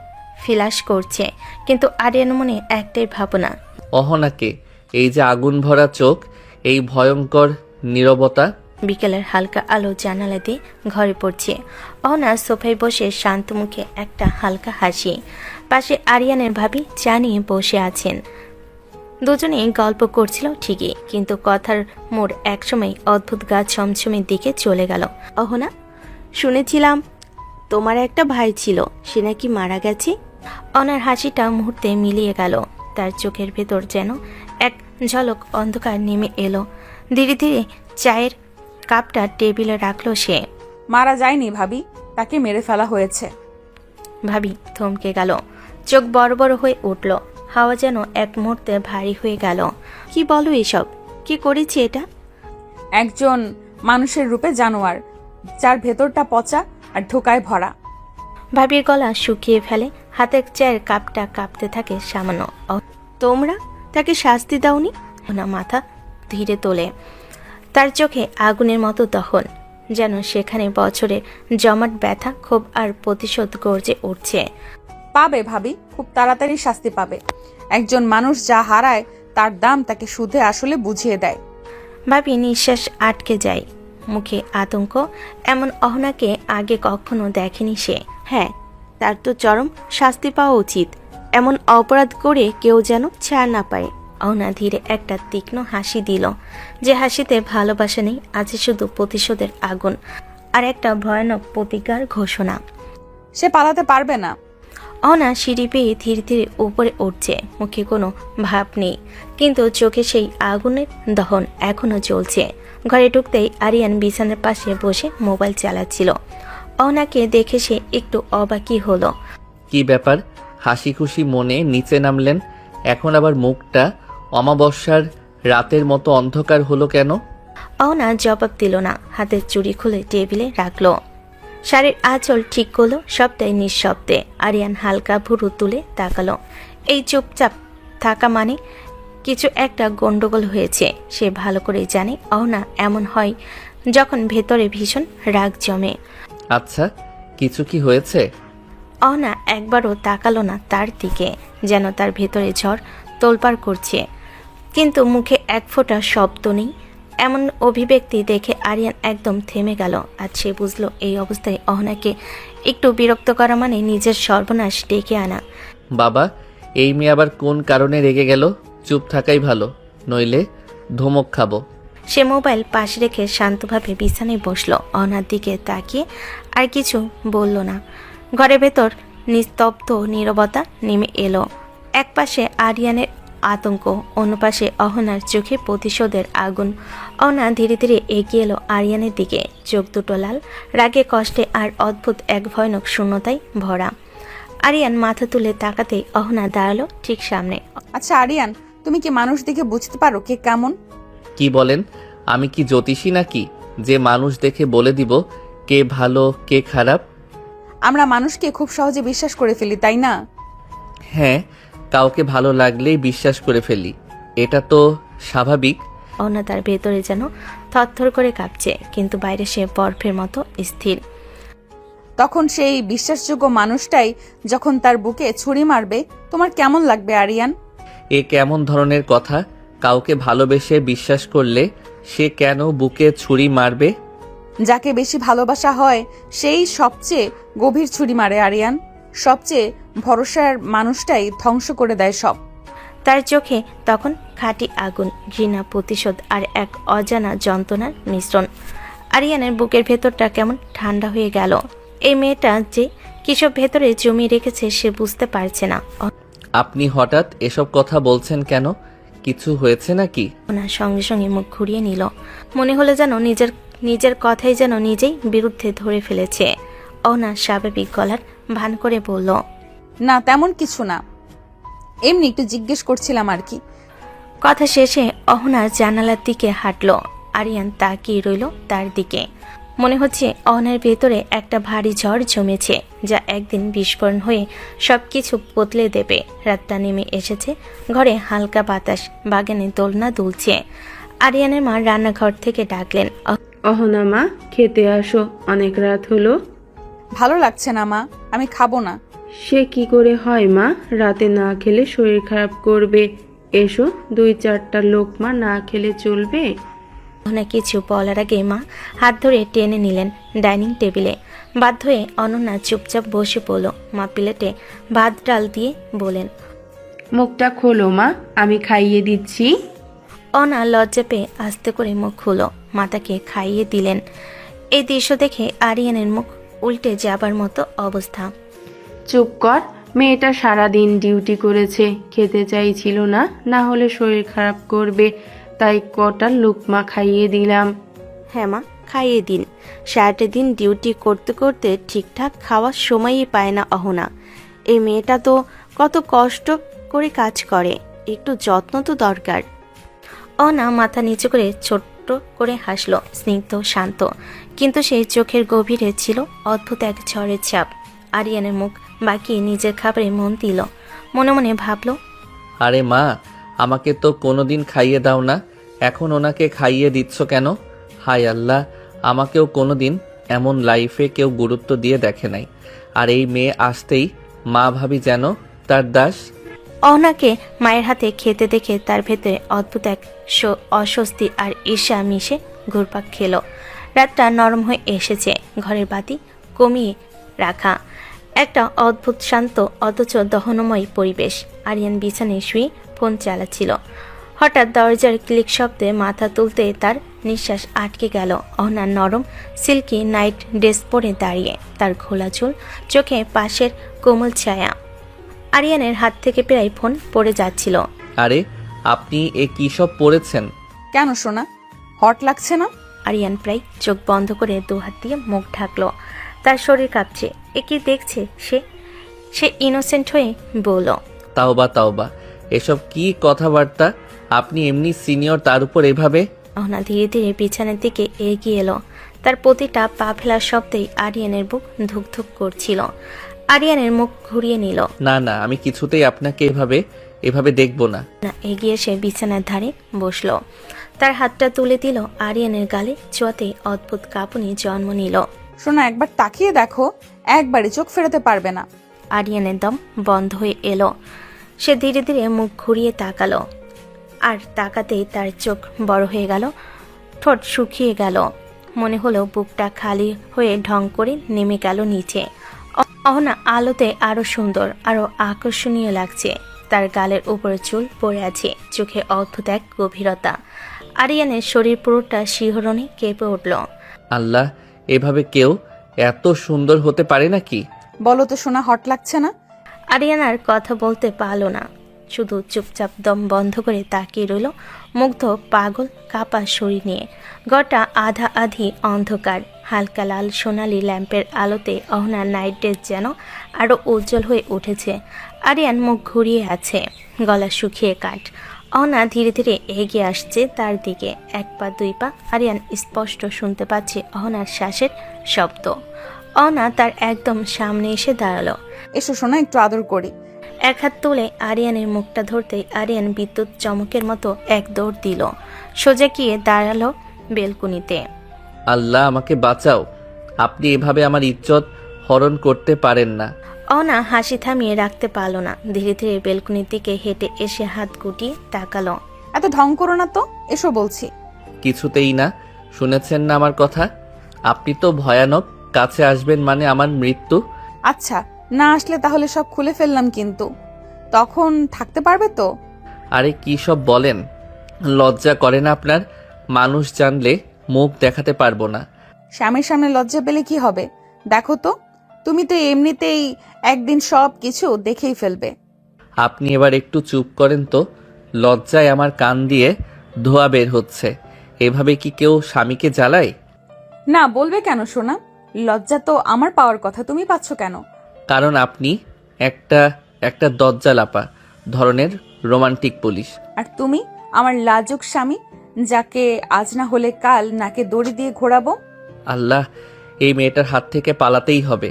ফ্ল্যাশ করছে, কিন্তু আরিয়ান মনে একটাই ভাবনা। অহনাকে, এই যে আগুন ভরা চোখ, এই ভয়ঙ্কর নীরবতা। বিকেলের হালকা আলো জানালা দিয়ে ঘরে পড়ছে। অহনা সোফায় বসে শান্ত মুখে একটা হালকা হাসি। পাশে আরিয়ানের ভাবি চা নিয়ে বসে আছেন। দুজনেই গল্প করছিল ঠিকই, কিন্তু কথার মোড় একসময় অদ্ভুত গা ছমছমের দিকে চলে গেল। অহনা, শুনেছিলাম তোমার একটা ভাই ছিল, সে নাকি মারা গেছে। অনার হাসিটা মুহূর্তে মিলিয়ে গেল। তার চোখের ভেতর যেন এক ঝলক অন্ধকার নেমে এলো। ধীরে ধীরে চায়ের কাপটা টেবিলে রাখলো সে। মারা যায়নি ভাবি, তাকে মেরে ফেলা হয়েছে। ভাবি থমকে গেল, চোখ বড় বড় হয়ে উঠল। হাওয়া যেন এক মুহূর্তে ভারী হয়ে গেল। কি বলো এসব? কি করেছে এটা? একজন মানুষের রূপে জানোয়ার, যার ভেতরটা পচা আর ধোকায় ভরা। ভাবির গলা শুকিয়ে ফেলে, হাতের চায়ের কাপটা কাঁপতে থাকে সামান্য। তোমরা তাকে শাস্তি দাওনি? না, মাথা ধীরে তোলে। তার চোখে আগুনের মতো দহন, যেন সেখানে বছরে জমাট ব্যথা, ক্ষোভ আর প্রতিশোধ গর্জে উঠছে। পাবে ভাবি, খুব তাড়াতাড়ি শাস্তি পাবে। একজন মানুষ যা হারায় তার দাম তাকে সুদে আসলে বুঝিয়ে দেয়। ভাবি নিঃশ্বাস আটকে যায়, মুখে আতঙ্ক। এমন অহনাকে আগে কখনো দেখেনি সে। হ্যাঁ, তার তো চরম শাস্তি পাওয়া উচিত। এমন অপরাধ করে কেউ যেন ছাড় না পায়। অহনা ধীরে একটা তীক্ষ্ণ হাসি দিল, যে হাসিতে ভালোবাসা নেই, আছে শুধু প্রতিশোধের আগুন আর একটা ভয়ানক প্রতিজ্ঞার ঘোষণা। সে পালাতে পারবে না। অহনা সিঁড়ি পেয়ে ধীরে ধীরে উপরে উঠছে, মুখে কোনো ভাব নেই, কিন্তু চোখে সেই আগুনের দহন এখনো চলছে। ঘরে ঢুকতেই আরিয়ান বিছানার পাশে বসে মোবাইল চালাচ্ছিল। অহনাকে দেখে সে একটু অবাকই হলো। কি ব্যাপার, হাসি খুশি মনে নিচে নামলেন, এখন আবার মুখটা অমাবস্যার রাতের মতো অন্ধকার হলো কেন? অহনা জবাব দিল না, হাতের চুড়ি খুলে টেবিলে রাখলো। শাড়ির আঁচল ঠিক করলো, সবটাই নিঃশব্দে। আরিয়ান হালকা ভুরু তুলে তাকালো। এই চুপচাপ থাকা মানে কিছু একটা গন্ডগোল হয়েছে। সে ভালো করে জানে অহনা এমন হয় যখন ভেতরে ভীষণ রাগ জমে। আচ্ছা, কিছু কি হয়েছে? অহনা একবারও তাকালো না তার দিকে, যেন তার ভেতরে ঝড় তোলপাড় করছে, কিন্তু মুখে এক ফোঁটা শব্দ নেই। এমন অভিব্যক্তি দেখে আরিয়ান একদম থেমে গেল। আর সে বুঝলো এই অবস্থায় অহনাকে একটু বিরক্ত করা মানে নিজের সর্বনাশ ডেকে আনা। বাবা, এই মেয়ে আবার কোন কারণে রেগে গেল? চুপ থাকাই ভালো, নইলে ধমক খাবো। সে মোবাইল পাশে রেখে শান্তভাবে বিছানায় বসলো। অহনার দিকে তাকিয়ে আর কিছু বলল না। ঘরের ভেতর নিস্তব্ধ নীরবতা নেমে এলো। একপাশে আরিয়ানের আতঙ্ক, অন্য পাশে অহনার চোখে প্রতিশোধের আগুন। অহনা ধীরে ধীরে এগিয়ে এলো আরিয়ানের দিকে, চোখ দুটো লাল, রাগে, কষ্টে আর অদ্ভুত এক ভয়ানক শূন্যতায় ভরা। আরিয়ান মাথা তুলে তাকাতেই অহনা দাঁড়ালো ঠিক সামনে। আচ্ছা আরিয়ান, তুমি কি মানুষ দেখে বুঝতে পারো কে কেমন? কি বলেন? আমি কি জ্যোতিষী নাকি যে মানুষ দেখে বলে দিব কে ভালো কে খারাপ? আমরা মানুষকে খুব সহজে বিশ্বাস করে ফেলি, তাই না? হ্যাঁ, কাউকে ভালো লাগলেই বিশ্বাস করে ফেলি, এটা তো স্বাভাবিক। অহনা তার ভেতরে যেন থরথর করে কাঁপছে, কিন্তু বাইরে সে বরফের মতো স্থির। তখন সেই বিশ্বাসযোগ্য মানুষটাই যখন তার বুকে ছুরি মারবে, তোমার কেমন লাগবে আরিয়ান? এ কেমন ধরনের কথা? কাউকে ভালোবেসে বিশ্বাস করলে সে কেন বুকে ছুরি মারবে? যাকে বেশি ভালোবাসা হয় সেই সবচেয়ে গভীর ছুরি মারে আরিয়ান। সবচেয়ে ভরসার মানুষটাই ধ্বংস করে দেয় সব। তার চোখে তখন খাঁটি আগুন, ঘৃণা, প্রতিশোধ আর এক অজানা যন্ত্রণার মিশ্রণ। আরিয়ানের বুকের ভেতরটা কেমন ঠান্ডা হয়ে গেল। এই মেয়েটা যে কিসব ভেতরে জমিয়ে রেখেছে সে বুঝতে পারছে না। আপনি হঠাৎ এসব কথা বলছেন কেন? কিছু হয়েছে নাকি? ওনার সঙ্গে সঙ্গে মুখ ঘুরিয়ে নিল। মনে হলো যেন নিজের কথাই যেন নিজেই বিরুদ্ধে ধরে ফেলেছে। ওনার স্বাভাবিক গলার ভান করে বলল, না, তেমন কিছু না, এমনি একটু জিজ্ঞেস করছিলাম আর কি। কথা শেষে অহনা জানালার দিকে হাঁটল। আরিয়ান তাকিয়ে রইল তার দিকে। মনে হচ্ছে অহনার ভেতরে একটা ভারী ঝড় জমেছে, যা একদিন বিস্ফোরণ হয়ে সবকিছু বদলে দেবে। রাতটা নেমে এসেছে, ঘরে হালকা বাতাস, বাগানে দোলনা দুলছে। আরিয়ানের মা রান্নাঘর থেকে ডাকলেন, অহনা মা, খেতে আসো, অনেক রাত হলো। ভালো লাগছে না মা, আমি খাবো না। সে কি করে হয় মা, রাতে না খেলে শরীর খারাপ করবে। এসো, 2-4টা লোকমা না খেলে চলবে? অহনা কিছু বলার আগে মা হাত ধরে টেনে নিলেন ডাইনিং টেবিলে। বাধ্য হয়ে অনন্যা চুপচাপ বসে পড়ল। মা প্লেটে ভাত ডাল দিয়ে বলেন, মুখটা খোলো মা, আমি খাইয়ে দিচ্ছি। অনা লজ্জা পেয়ে আস্তে করে মুখ খুলো। মাতাকে খাইয়ে দিলেন। এই দৃশ্য দেখে আরিয়ানের মুখ উল্টে যাবার মতো অবস্থা। চুপ কর, মেয়েটা সারাদিন ডিউটি করেছে, খেতে চাইছিল না, না হলে শরীর খারাপ করবে, তাই কটা লোকমা খাইয়ে দিলাম। হ্যাঁ মা, খাইয়ে দিন। সারাটা দিন ডিউটি করতে করতে ঠিকঠাক খাওয়ার সময়ই পায় না অহনা। এই মেয়েটা তো কত কষ্ট করে কাজ করে, একটু যত্ন তো দরকার। অনা মাথা নিচু করে ছোট্ট করে হাসলো, স্নিগ্ধ, শান্ত, কিন্তু সেই চোখের গভীরে ছিল অদ্ভুত এক ঝড়ের ছাপ। আরিয়ানের মুখ বাঁকিয়ে নিজের খাবারে মন দিল। মনে মনে ভাবল, আরে মা, আমাকে তো কোনোদিন খাইয়ে দাও না, এখন ওনাকে খাইয়ে দিচ্ছ কেন? হায় আল্লাহ, আমাকেও কোনোদিন এমন লাইফে কেউ গুরুত্ব দিয়ে দেখে নাই। আর এই মেয়ে আসতেই মা ভাবি যেন তার দাস। অহনাকে মায়ের হাতে খেতে দেখে তার ভেতরে অদ্ভুত এক অস্বস্তি আর ঈর্ষা মিশে ঘুরপাক খেল। রাতটা নরম হয়ে এসেছে, ঘরের বাতি কমিয়ে রাখা, একটা অদ্ভুত শান্ত অথচ দহনময় পরিবেশ। আরিয়ান বিছানায় শুয়ে ফোন চালাচ্ছিল। হঠাৎ দরজার ক্লিক শব্দে মাথা তুলতে তার নিঃশ্বাস আটকে গেল। অহনার নরম সিল্কি নাইট ড্রেস পরে দাঁড়িয়ে, তার ঘোলা চুল, চোখে পাশের কোমল ছায়া। আরিয়ানের হাত থেকে প্রায় ফোন পড়ে যাচ্ছিল। আরে আপনি এ কী সব পড়েছেন? কেন সোনা, হট লাগছে না? আরিয়ান প্রায় চোখ বন্ধ করে দুহাত দিয়ে মুখ ঢাকলো। তার শরীর কাঁপছে। এ কি দেখছে সে ইনোসেন্ট হয়ে বলল, তাওবা তাওবা, এসব কি কথাবার্তা? আপনি এমনি সিনিয়র, তার উপর এভাবে? অহনা ধীরে ধীরে বিছানার দিকে এগিয়ে এলো। তার প্রতিটা পা ফেলার শব্দেই আরিয়ানের বুক ধুকধুক করছিল। আরিয়ানের মুখ ঘুরিয়ে নিল। না না, আমি কিছুতেই আপনাকে এভাবে দেখব না। এগিয়ে সে বিছানার ধারে বসলো। তার হাতটা তুলে দিল আরিয়ানের গালে, ছোঁয়াতে অদ্ভুত কাঁপুনি জন্ম নিল। সোনা, একবার তাকিয়ে দেখো, একবারে চোখ ফেরাতে পারবে না। আরিয়ানের দম বন্ধ হয়ে এলো। সে ধীরে ধীরে মুখ ঘুরিয়ে তাকালো, আর তাকাতেই তার চোখ বড় হয়ে গেল, ঠোঁট শুকিয়ে গেল। মনে হলো বুকটা খালি হয়ে ঢং করে নেমে গেল নিচে। অহনা আলোতে আরো সুন্দর, আরো আকর্ষণীয় লাগছে। তার গালের উপরে চুল পড়ে আছে, চোখে অদ্ভুত এক গভীরতা। আরিয়ানের শরীর পুরোটা শিহরণে কেঁপে উঠল। আল্লাহ, এভাবে কেউ এত সুন্দর হতে পারে নাকি? বলো তো সোনা, হট লাগছে না? আরিয়ান আর কথা বলতে পারল না। শুধু চুপচাপ দম বন্ধ করে তাকিয়ে রইল মুগ্ধ পাগল কাপা শরীর নিয়ে। ঘরটা আধা আধি অন্ধকার, হালকা লাল সোনালি ল্যাম্পের আলোতে অহনার নাইট ড্রেস যেন আরও উজ্জ্বল হয়ে উঠেছে। আরিয়ান মুখ ঘুরিয়ে আছে, গলা শুকিয়ে কাঠ। অহনা ধীরে ধীরে এগিয়ে আসছে তার দিকে, 1 পা 2 পা। আরিয়ান স্পষ্ট শুনতে পাচ্ছে অহনার শ্বাসের শব্দ। অহনা তার একদম সামনে এসে দাঁড়ালো। এসো সোনা, একটু আদর করি। 1 হাত তুলে আরিয়ানের মুখটা ধরতেই আরিয়ান বিদ্যুৎ চমকের মতো এক দৌড় দিল, সোজা গিয়ে দাঁড়ালো বেলকুনিতে। আল্লাহ আমাকে বাঁচাও, আপনি এভাবে আমার ইজ্জত হরণ করতে পারেন না। অহনা হাসি থামিয়ে রাখতে পারল না, ধীরে ধীরে বেলকুনির দিকে হেঁটে এসে হাত গুটিয়ে তাকালো। এত ঢং করো না তো, এসো বলছি। কিছুতেই না, শুনেছেন না আমার কথা? আপনি তো ভয়ানক, কাছে আসবেন মানে আমার মৃত্যু। আচ্ছা, না আসলে তাহলে সব খুলে ফেললাম, কিন্তু তখন থাকতে পারবে তো? আরে কি সব বলেন, লজ্জা করে না আপনার? মানুষ জানলে মুখ দেখাতে পারবো না। স্বামীর সামনে লজ্জা পেলে কি হবে? দেখো তো, তুমি তো এমনিতেই একদিন সব কিছু দেখেই ফেলবে। আপনি এবার একটু চুপ করেন তো, লজ্জায় আমার কান দিয়ে ধোঁয়া বের হচ্ছে। এভাবে কি কেউ স্বামীকে জ্বালায়? না বলবে কেন সোনা? লজ্জা তো আমার পাওয়ার কথা, তুমি পাচ্ছ কেন? কারণ আপনি একটা দজ্জালাপা ধরনের রোমান্টিক পুলিশ। আর তুমি আমার লাজুক স্বামী, যাকে আজ না হলে কাল নাকে দড়ি দিয়ে ঘোরাবো। আল্লাহ, এই মেয়েটার হাত থেকে পালাতেই হবে।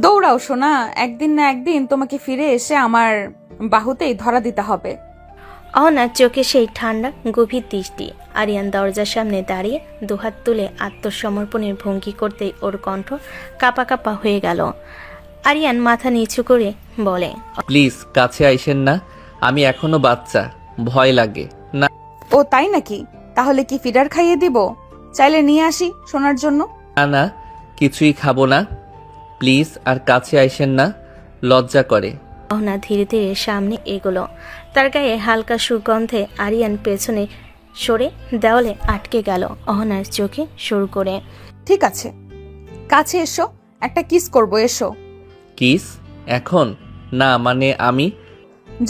দৌড়াও সোনা, একদিন না একদিন তোমাকে ফিরে এসে আমার বাহুতেই ধরা দিতে হবে। অহনার চোখে সেই ঠান্ডা গভীর দৃষ্টি। আরিয়ান দরজার সামনে দাঁড়িয়ে দুহাত তুলে আত্মসমর্পণের ভঙ্গি করতেই ওর কণ্ঠ কাঁপা কাঁপা হয়ে গেল। আরিয়ান মাথা নিচু করে বলে, প্লিজ কাছে আইসেন না, আমি এখনো বাচ্চা, ভয় লাগে। না ও তাই নাকি? তাহলে কি ফিডার খাইয়ে দিব? চাইলে নিয়ে আসি সোনার জন্য। না না, কিছুই খাবো না, প্লিজ আর কাছে আইসেন না, লজ্জা করে। অহনা ধীরে ধীরে সামনে এগোলো। তার গায়ে হালকা সুগন্ধে আরিয়ান পেছনে সরে দেওয়ালে আটকে গেল, অহনার চোখে সুর করে। ঠিক আছে, কাছে এসো, একটা কিস করব, এসো। কিস? এখন না, মানে আমি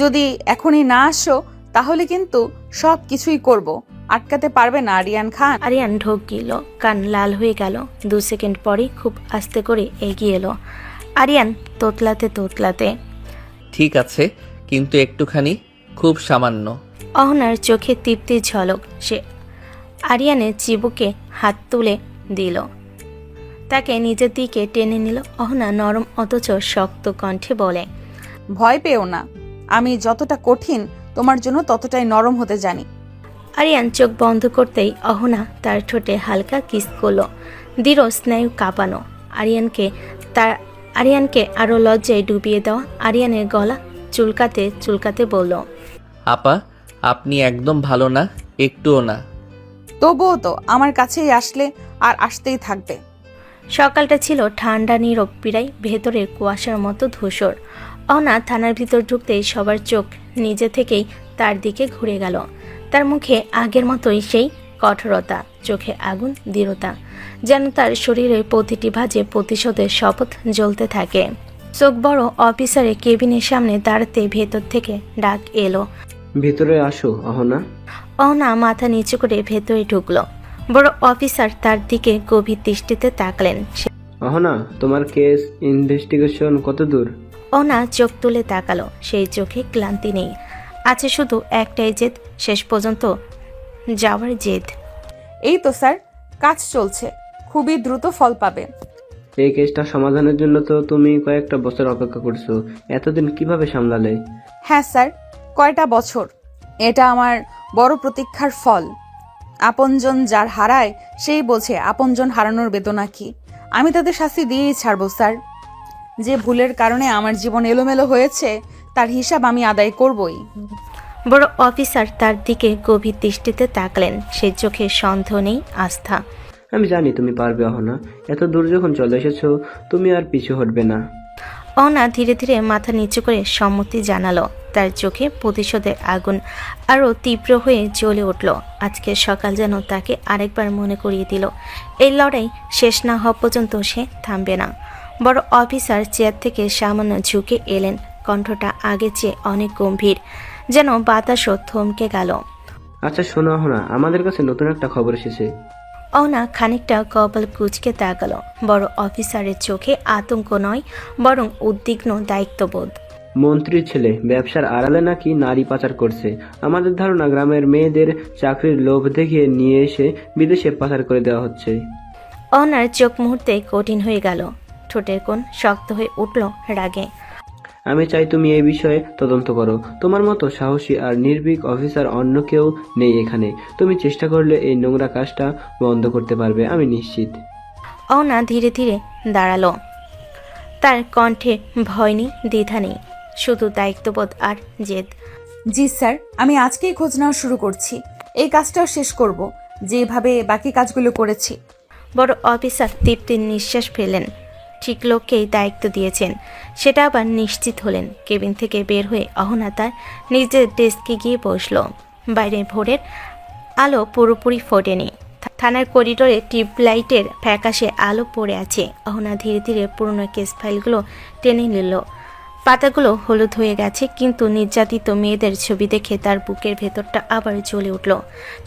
যদি এখনই না আসো তাহলে কিন্তু সব কিছুই করব, আটকাতে পারবে না আরিয়ান খান। আরিয়ান ঢোক গিল, কান লাল হয়ে গেল। 2 সেকেন্ড পরেই খুব আস্তে করে এগিয়ে এলো। আরিয়ান তোতলাতে তোতলাতে। ঠিক আছে, কিন্তু একটুখানি, খুব সামান্য। অহনার চোখে তৃপ্তির ঝলক। সে আরিয়ানের চিবুকে হাত তুলে দিল, তাকে নিজের দিকে টেনে নিল। অহনা নরম অথচ শক্ত কণ্ঠে বলে, ভয় পেও না, আমি যতটা কঠিন তোমার জন্য ততটাই নরম হতে জানি। আরিয়ান চোখ বন্ধ করতেই অহনা তার ঠোঁটে হালকা কিস করলো। দৃঢ় স্নায়ু কাঁপানো। আরিয়ানকে আরো লজ্জায় ডুবিয়ে দেওয়া। আরিয়ানের গলা চুলকাতে চুলকাতে বলল, আপা, আপনি একদম ভালো না, একটুও না। তবুও তো আমার কাছেই আসলে আর আসতেই থাকবে। সকালটা ছিল ঠান্ডা নীরব, পিড়াই ভেতরের কুয়াশার মতো ধূসর। অহনা থানার ভিতর ঢুকতেই সবার চোখ নিজে থেকেই তার দিকে ঘুরে গেল। তার মুখে আগের মতোই সেই কঠোরতা, চোখে আগুন, দৃঢ়তা, যেন তার শরীরের প্রতিটি ভাঁজে প্রতিশোধের শপথ জ্বলতে থাকে। চোখ বড় অফিসারের কেবিনের সামনে দাঁড়াতে ভেতর থেকে ডাক এলো, ভিতরে আসো অহনা। অহনা মাথা নিচু করে ভেতরে ঢুকলো। বড় অফিসার তার দিকে গভীর দৃষ্টিতে তাকলেন। অহনা, তোমার কেস ইনভেস্টিগেশন কত দূর? অহনা চোখ তুলে তাকালো। সেই চোখে ক্লান্তি নেই, আছে শুধু একটাই জেদ, শেষ পর্যন্ত যাওয়ার জেদ। এই তো স্যার, কাজ চলছে, খুবই দ্রুত ফল পাবে। এই কেসটা সমাধানের জন্য তো তুমি কয়েকটা বছর অপেক্ষা করছো, এতদিন কিভাবে সামলালে? হ্যাঁ স্যার, কয়টা বছর, এটা আমার বড় প্রতীক্ষার ফল। আপনজন যার হারায় সেই বোঝে আপনজন হারানোর বেদনা কি। আমি তাদের শাস্তি দিয়েই ছাড়বো স্যার। যে ভুলের কারণে আমার জীবন এলোমেলো হয়েছে তার হিসাব আমি আদায় করবই। বড় অফিসার তার দিকে গভীর দৃষ্টিতে তাকলেন। সে চোখে সন্দেহ নেই, আস্থা। আমি জানি তুমি পারবে অহনা, এত দূর যখন চলে এসেছো তুমি আর পিছু হটবে না। অহনা ধীরে ধীরে মাথা নিচু করে সম্মতি জানালো। তার চোখে প্রতিশোধের আগুন আরও তীব্র হয়ে জ্বলে উঠল। আজকের সকাল যেন তাকে আরেকবার মনে করিয়ে দিল, এই লড়াই শেষ না হওয়া পর্যন্ত সে থামবে না। বড় অফিসার চেয়ার থেকে সামান্য ঝুঁকে এলেন, কণ্ঠটা আগের চেয়ে অনেক গম্ভীর, যেন বাতাসও থমকে গেল। আচ্ছা শোনো না, আমাদের কাছে নতুন একটা খবর এসেছে। অহনা খানিকটা কপাল কুঁচকে তাকালো। বড় অফিসারের চোখে আতঙ্ক নয়, বরং উদ্বিগ্ন দায়িত্ববোধ। মন্ত্রীর ছেলে ব্যবসার আড়ালে নাকি নারী পাচার করছে। আমাদের ধারণা গ্রামের মেয়েদের চাকরির লোভ দেখিয়ে নিয়ে এসে বিদেশে পাচার করে দেওয়া হচ্ছে। অহনার চোখ মুহূর্তে কঠিন হয়ে গেল, ঠোঁটের কোণ শক্ত হয়ে উঠল রাগে। আমি চাই তুমি এই বিষয়ে তদন্ত করো। তোমার মতো সাহসী আর নির্ভীক অফিসার অন্য কেউ নেই এখানে। তুমি চেষ্টা করলে এই নোংরা কাজটা বন্ধ করতে পারবে, আমি নিশ্চিত। অহনা ধীরে ধীরে দাঁড়ালো। তার কণ্ঠে ভয় নেই, দ্বিধা নেই, শুধু দায়িত্ববোধ আর জেদ। জি স্যার, আমি আজকেই খোঁজ নেওয়া শুরু করছি। এই কাজটাও শেষ করব, যেভাবে বাকি কাজগুলো করেছি। বড় অফিসার তৃপ্তির নিঃশ্বাস ফেলেন। ঠিক লোককেই দায়িত্ব দিয়েছেন, সেটা আবার নিশ্চিত হলেন। কেবিন থেকে বের হয়ে অহনা তার নিজের ডেস্কে গিয়ে বসল। বাইরে ভোরের আলো পুরোপুরি ফোটেনি। থানার করিডোরে টিউবলাইটের ফ্যাকাশে আলো পড়ে আছে। অহনা ধীরে ধীরে পুরনো কেস ফাইলগুলো টেনে নিল। পাতাগুলো হলুদ হয়ে গেছে, কিন্তু নির্যাতিত মেয়েদের ছবি দেখে তার বুকের ভেতরটা আবার জ্বলে উঠল।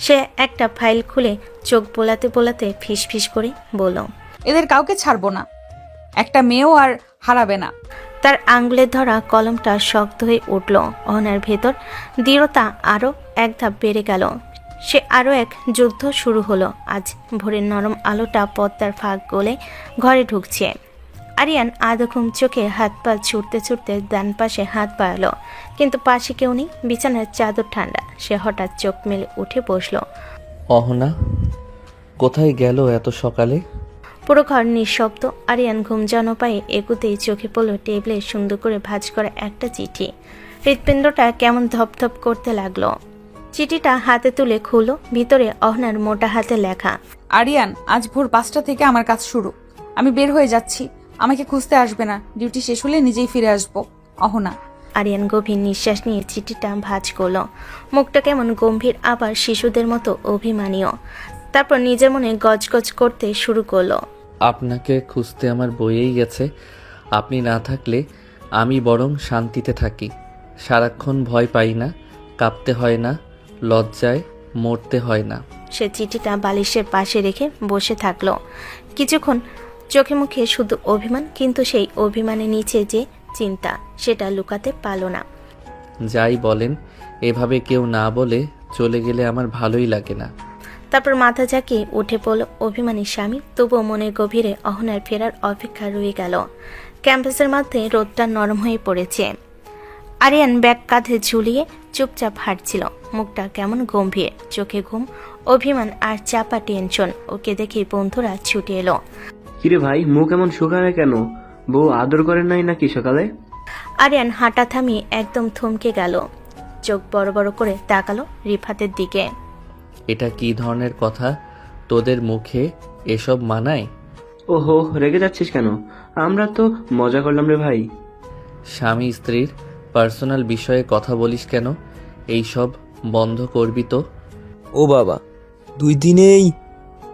সে একটা ফাইল খুলে চোখ বোলাতে বোলাতে ফিসফিস করে বলল, এদের কাউকে ছাড়বো না, একটা মেয়েও আর হারাবে না। তার আঙ্গুলের ধরা কলমটা শক্ত হয়ে উঠল। অহনার ভেতর দৃঢ়তা আরও এক ধাপ বেড়ে গেল। সে আরও এক যুদ্ধ শুরু হলো। আজ ভোরের নরম আলোটা পদ্মার ফাঁক গলে ঘরে ঢুকছে। আরিয়ান আধঘুম চোখে হাত পা ছুটতে ছুটতে ডান পাশে হাত বাড়ালো, কিন্তু পাশে কেউ নেই। বিছানার চাদর ঠান্ডা। সে হঠাৎ চোখ মেলে উঠে বসলো। অহনা কোথায় গেল এত সকালে? পুরো ঘর নিঃশব্দ। আরিয়ান ঘুম যেন পায়ে এগুতেই চোখে পড়ল টেবিলে সুন্দর করে ভাঁজ করা একটা চিঠি। হৃৎপিণ্ডটা কেমন ধপধপ করতে লাগলো। চিঠিটা হাতে তুলে খুলল। ভিতরে অহনার মোটা হাতে লেখা, আরিয়ান, আজ ভোর 5টা থেকে আমার কাজ শুরু। আমি বের হয়ে যাচ্ছি, আমাকে খুঁজতে আসবে না। ডিউটি শেষ হলে নিজেই ফিরে আসবো। অহনা। আরিয়ান গভীর নিঃশ্বাস নিয়ে চিঠিটা ভাঁজ করল। মুখটা কেমন গম্ভীর, আবার শিশুদের মতো অভিমানীয়। তারপর নিজের মনে গজগজ করতে শুরু করলো। আপনাকে খুঁজতে আমার বইয়েই গেছে। আপনি না থাকলে আমি বরং শান্তিতে থাকি। সারাক্ষণ ভয় পাই না, কাঁপতে হয় না, লজ্জায় মরতে হয় না। সে চিঠিটা বালিশের পাশে রেখে বসে থাকলো কিছুক্ষণ। চোখে মুখে শুধু অভিমান, কিন্তু সেই অভিমানের নিচে যে চিন্তা, সেটা লুকাতে পারল না। যাই বলেন, এভাবে কেউ না বলে চলে গেলে আমার ভালোই লাগে না। তারপর মাথা ঝাঁকিয়ে উঠে পড়ল অভিমানী স্বামী। তবুও মনের গভীরে অহনার ফেরার অপেক্ষা রয়ে গেল। ক্যাম্পাসের মধ্যে রোদটা নরম হয়ে পড়েছে। আরিয়ান ব্যাগ কাঁধে ঝুলিয়ে চুপচাপ হাঁটছিল। মুখটা কেমন গম্ভীর, চোখে ঘুম, অভিমান আর চাপা টেনশন। ওকে দেখে বন্ধুরা ছুটে এলো। কিরে ভাই, মুখ এমন শুকায় কেন? বউ আদর করে নাই নাকি সকালে? আরিয়ান হাঁটা থামিয়ে একদম থমকে গেল। চোখ বড় বড় করে তাকালো রিফাতের দিকে। এটা কি ধরনের কথা? তোদের মুখে এসব মানায়? ওহো, রেগে যাচ্ছিস কেন? আমরা তো মজা করলাম রে ভাই। স্বামী স্ত্রীর পার্সোনাল বিষয়ে কথা বলিস কেন? এই সব বন্ধ করবি তো? ও বাবা, 2 দিনেই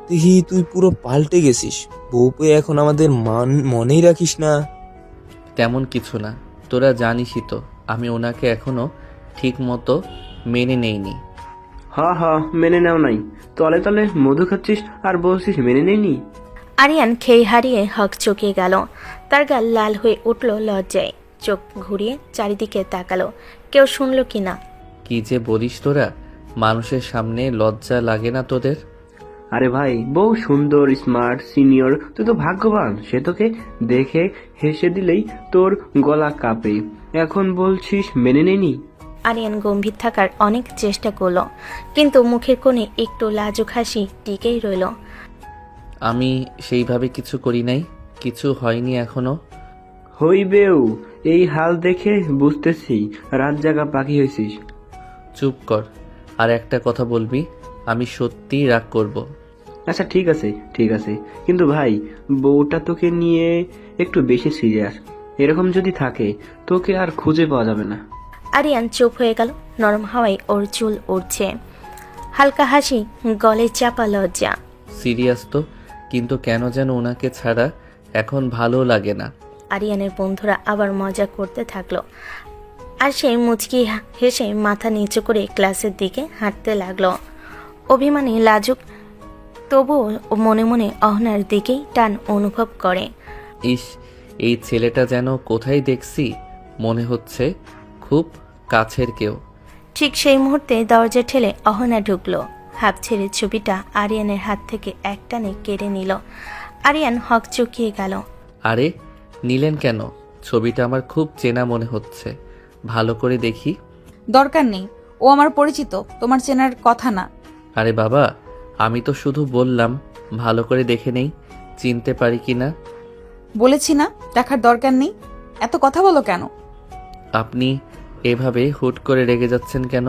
দেখি তুই পুরো পাল্টে গেছিস। বউ পেয়ে এখন আমাদের মনেই রাখিস না। তেমন কিছু না, তোরা জানিসই তো আমি ওনাকে এখনো ঠিক মতো মেনে নেইনি। হা, মেনে নেও নাই? তলে তলে মধু খাচ্ছিস আর বলছিস মেনে নেইনি? আরিয়ান খেই হারিয়ে হক চকিয়ে গেল। তার গাল লাল হয়ে উঠল লজ্জায়। চোখ ঘুরিয়ে চারিদিকে তাকালো, কেউ শুনল কিনা। কি যে বলিস তোরা, মানুষের সামনে লজ্জা লাগে না তোদের? আরে ভাই, বউ সুন্দর, স্মার্ট, সিনিয়র, তুই তো ভাগ্যবান। সে তোকে দেখে হেসে দিলেই তোর গলা কাঁপে, এখন বলছিস মেনে নেইনি? আরিয়ান গম্ভীর থাকার অনেক চেষ্টা করলো, কিন্তু মুখের কোণে একটু লাজুক হাসি টিকেই রইল। আমি সেইভাবে কিছু করি নাই, কিছু হয়নি এখনো। হইবেও, এই হাল দেখে বুঝতেছি রাত জাগা পাখি হয়েছিস। চুপ কর, আর একটা কথা বলবি আমি সত্যিই রাগ করব। আচ্ছা ঠিক আছে, কিন্তু ভাই, বউটা তোকে নিয়ে একটু বেশি সিরিয়াস। এরকম যদি থাকে তোকে আর খুঁজে পাওয়া যাবে না। আরিয়ান চুপ হয়ে গেল। নরম হাওয়ায় ওর চুল উড়ছে। হালকা হাসি, গলে চাপা লজ্জা। সিরিয়াস তো, কিন্তু কেন যেন ওনাকে ছাড়া এখন ভালো লাগে না। আরিয়ানের বন্ধুরা আবার মজা করতে থাকলো আর সে মুচকি হেসে মাথা নিচু করে ক্লাসের দিকে হাঁটতে লাগলো। অভিমানী লাজুক, তবুও ও মনে মনে অহনার দিকেই টান অনুভব করে। ইস, এই ছেলেটা যেন কোথায় দেখছি, মনে হচ্ছে খুব কাছের কেউ। ঠিক সেই মুহূর্তে দরজা ঠেলে অহনা ঢুকলো। হাফ ছেড়ে ছবিটা আরিয়ানের হাত থেকে একটানে কেড়ে নিল। আরিয়ান হক চুকিয়ে গেল। আরে নিলেন কেন? ছবিটা আমার খুব চেনা মনে হচ্ছে, ভালো করে দেখি। দরকার নেই, ও আমার পরিচিত, তোমার চেনার কথা না। আরে বাবা, আমি তো শুধু বললাম ভালো করে দেখে নেই, চিনতে পারি কি না। বলেছি না দেখার দরকার নেই, এত কথা বলো কেন? আপনি এভাবে হুট করে রেগে যাচ্ছেন কেন?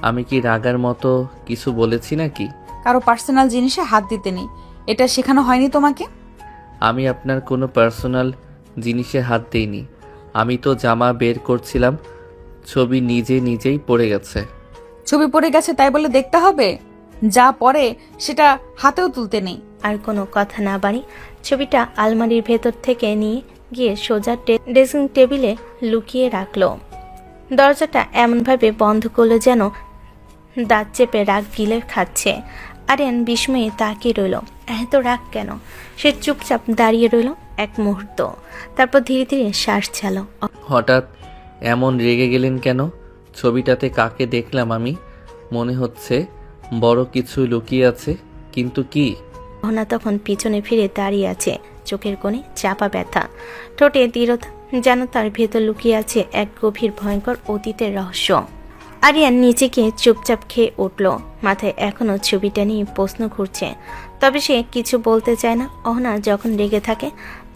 আমি কি রাগার মতো কিছু বলেছি নাকি? কারো পার্সোনাল জিনিসে হাত দিতে নেই, এটা শেখানো হয়নি তোমাকে? আমি আপনার কোনো পার্সোনাল জিনিসে হাত দেইনি। আমি তো জামা বের করছিলাম, ছবি নিজেই পড়ে গেছে। ছবি পড়ে গেছে তাই বলে দেখতে হবে? যা পড়ে সেটা হাতেও তুলতে নেই। আর কোনো কথা না বাড়ি ছবিটা আলমারির ভেতর থেকে নিয়ে গিয়ে সোজা ড্রেসিং টেবিলে লুকিয়ে রাখলো। দরজাটা এমনভাবে বন্ধ করলো যেন দাঁত চেপে রাগ গিলে খাচ্ছে। আরিয়ান বিস্ময়ে তাকিয়ে রইল। এত রাগ কেন? সে চুপচাপ দাঁড়িয়ে রইল এক মুহূর্ত, তারপর ধীরে ধীরে শ্বাস ছাড়ল। হঠাৎ এমন রেগে গেলেন কেন? ছবিটাতে কাকে দেখলাম আমি? মনে হচ্ছে বড় কিছু লুকিয়ে আছে, কিন্তু কি? অহনা তখন পিছনে ফিরে দাঁড়িয়ে আছে, চোখের কোণে চাপা ব্যথা, ঠোঁটে দৃঢ়তা, যেন তার ভেতর লুকিয়ে আছে এক গভীর ভয়ঙ্কর অতীতের রহস্য। আরিয়ান নিচে গিয়ে চুপচাপ খেয়ে উঠল। মাথায় এখনো ছবিটা নিয়ে প্রশ্ন ঘুরছে, তবে সে কিছু বলতে চায় না। অহনা যখন রেগে থাকে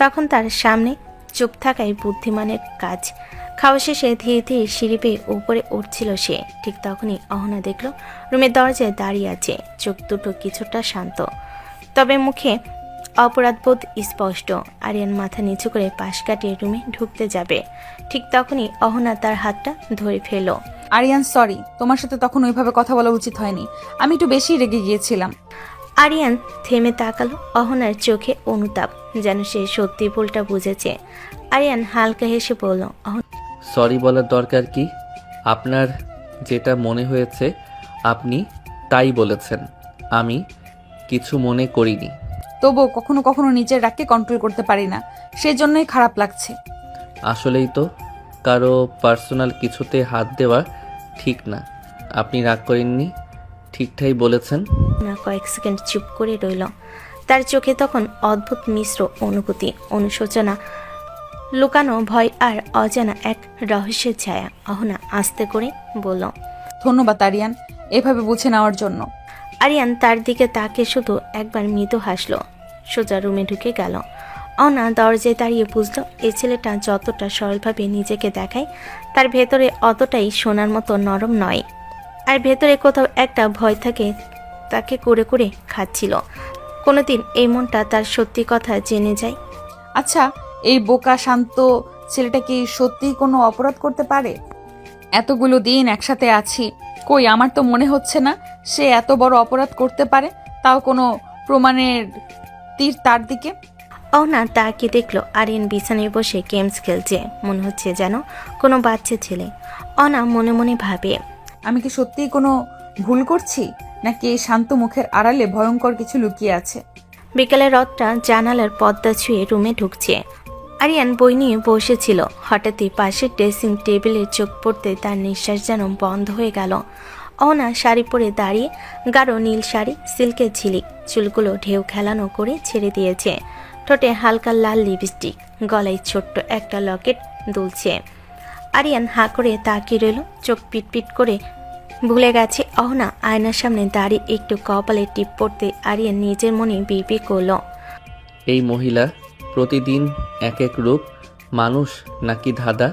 তখন তার সামনে চুপ থাকাই বুদ্ধিমানের কাজ। খাওয়া শেষে ধীরে ধীরে সিঁড়ি পেয়ে উপরে উঠছিল সে। ঠিক তখনই অহনা দেখল রুমের দরজায় দাঁড়িয়ে আছে, চোখ দুটো কিছুটা শান্ত, তবে মুখে অপরাধবোধ স্পষ্ট। আরিয়ান মাথা নিচু করে পাশ কাটিয়ে রুমে ঢুকতে যাবে, ঠিক তখনই অহনা তার হাতটা ধরে ফেলল। আরিয়ান সরি, তোমার সাথে তখন ওইভাবে কথা বলা উচিত হয়নি, আমি একটু বেশি রেগে গিয়েছিলাম। আরিয়ান থেমে তাকালো। অহনার চোখে অনুতাপ, যেন সে সত্যি ভুলটা বুঝেছে। আরিয়ান হালকা হেসে বলল, সরি বলার দরকার কি? আপনার যেটা মনে হয়েছে আপনি তাই বলেছেন, আমি কিছু মনে করিনি। তবুও কখনো কখনো নিজের রাগকে কন্ট্রোল করতে পারি না, সেজন্যই খারাপ লাগছে। আসলেই তো কারো পার্সোনাল কিছুতে হাত দেওয়া ঠিক না। আপনি রাগ করেননি, ঠিকঠাকই বলেছেন। না কয়েক সেকেন্ড চুপ করে রইল। তার চোখে তখন অদ্ভুত মিশ্র অনুভূতি, অনুশোচনা, লুকানো ভয় আর অজানা এক রহস্যের ছায়া। অহনা আস্তে করে বলল, ধন্যবাদ আরিয়ান, এভাবে বুঝে নেওয়ার জন্য। আরিয়ান তার দিকে তাকে শুধু একবার মৃদু হাসলো, সোজা রুমে ঢুকে গেল। অনা দরজায় দাঁড়িয়ে বুঝল এই ছেলেটা যতটা সরলভাবে নিজেকে দেখায় তার ভেতরে অতটাই সোনার মতো নরম নয়। আর ভেতরে কোথাও একটা ভয় থাকে, তাকে করে করে খাচ্ছিল। কোনোদিন এই মনটা তার সত্যি কথা জেনে যায়। আচ্ছা, এই বোকা শান্ত ছেলেটা কি সত্যিই কোনো অপরাধ করতে পারে? এতগুলো দিন একসাথে আছি, কই আমার তো মনে হচ্ছে না সে এত বড় অপরাধ করতে পারে, তাও কোনো প্রমাণের তীর তার দিকে। অহনা তাকে দেখলো আরিয়ান বিছানায় বসে গেমস খেলছে, মনে হচ্ছে যেন কোনো বাচ্চা ছেলে। অনা মনে মনে ভাবে, আমি কি সত্যিই কোনো ভুল করছি, নাকি এই শান্ত মুখের আড়ালে ভয়ঙ্কর কিছু লুকিয়ে আছে? বিকালের রথটা জানালার পর্দা ছুঁয়ে রুমে ঢুকছে। আরিয়ান বই নিয়ে বসেছিল, হঠাৎই পাশের ড্রেসিং টেবিলে চোখ পড়তে তার নিঃশ্বাস যেন বন্ধ হয়ে গেল। অহনা শাড়ি পরে দাঁড়িয়ে, গাঢ় নীল শাড়ি, সিল্কের ঝিলিক, চুলগুলো ঢেউ খেলানো করে ছেড়ে দিয়েছে, ঠোঁটে হালকা লাল লিপস্টিক, গলায় ছোট্ট একটা লকেট দুলছে। আরিয়ান হাঁ করে তাকিয়ে রইল, চোখ পিটপিট করে। ভুলে গেছে অহনা আয়নার সামনে দাঁড়িয়ে একটু কপালে টিপ পড়তে আরিয়ান নিজের মনে বিড়বিড় করল, এই মহিলা প্রতিদিন এক এক রূপ, মানুষ নাকি ধাঁধা?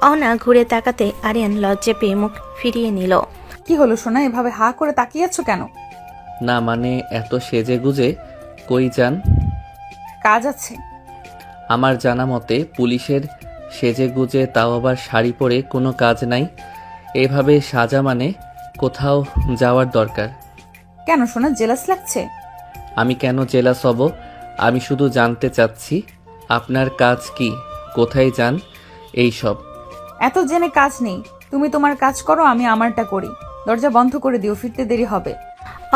অহনা ঘুরে তাকাতে আরিয়ান লজ্জা পেয়ে মুখ ফিরিয়ে নিল। কি হলো সোনা, এভাবে হা করে তাকিয়ে আছো কেন? না মানে এত সেজে গুজে কই যান? কাজ আছে। আমার জানা মতে পুলিশের সেজে গুজে, তাও আবার শাড়ি পরে কোনো কাজ নাই। এভাবে সাজা মানে কোথাও যাওয়ার দরকার। কেন সোনা, জেলাস লাগছে? আমি কেন জেলাস হব? আমি শুধু জানতে চাচ্ছি আপনার কাজ কি। কোথায় যান এইসব। এত জেনে কাজ নেই, তুমি তোমার কাজ করো, আমি আমারটা করি। দরজা বন্ধ করে দিও, ফিরতে দেরি হবে।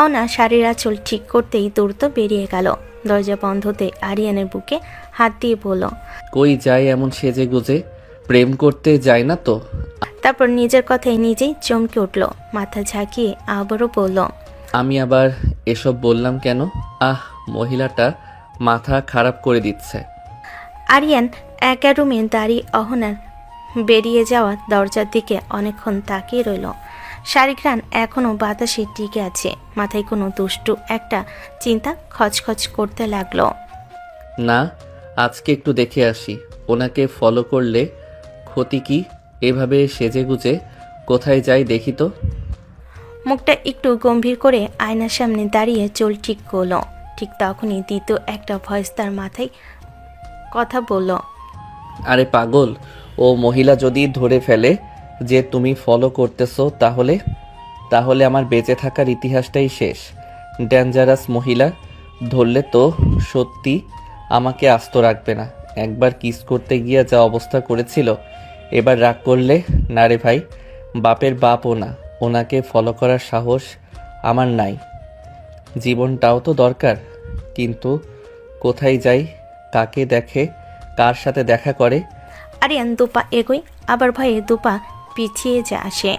অহনা শাড়ির আঁচল ঠিক করতেই দ্রুত বেরিয়ে গেল। দরজা বন্ধ হতে আরিয়ানের বুকে হাত দিয়ে বলল, কই যায় এমন সেজে গুজে? প্রেম করতে যায় না তো? তারপর নিজের কথায় নিজেই চমকে উঠল, মাথা ঝাঁকিয়ে আবারও বলল, আমি আবার এসব বললাম কেন? মহিলাটা মাথা খারাপ করে দিচ্ছে। আরিয়ান একা রুমে দাঁড়িয়ে অহনার বেরিয়ে যাওয়া দরজার দিকে অনেকক্ষণ তাকিয়ে রইল। শাড়িঘ্রাণ এখনো বাতাসে টিকে আছে। মাথায় কোনো দুষ্টু একটা চিন্তা খচখচ করতে লাগলো। না, আজকে একটু দেখে আসি, ওনাকে ফলো করলে ক্ষতি কি? এভাবে সেজে গুজে কোথায় যাই দেখি তো। মুখটা একটু গম্ভীর করে আয়নার সামনে দাঁড়িয়ে চুল ঠিক করলো। ঠিক তখনই দ্বিতীয় একটা ভয়েস তার মাথায় কথা বলল, আরে পাগল, ও মহিলা যদি ধরে ফেলে যে তুমি ফলো করতেছো, তাহলে আমার বেঁচে থাকার ইতিহাসটাই শেষ। ডেঞ্জারাস মহিলা ধরলে তো সত্যি আমাকে আস্ত রাখবে না। একবার কিস করতে গিয়ে যা অবস্থা করেছিল, এবার রাগ করলে না রে ভাই, বাপের বাপও না, ওনাকে ফলো করার সাহস আমার নাই। জীবনটাও তো দরকার। কিন্তু কোথায় যাই, কাকে দেখে, কার সাথে দেখা করে? আরিয়ান দুপা এগোয়, আবার ভয়ে দুপা পিছিয়ে যা আসে।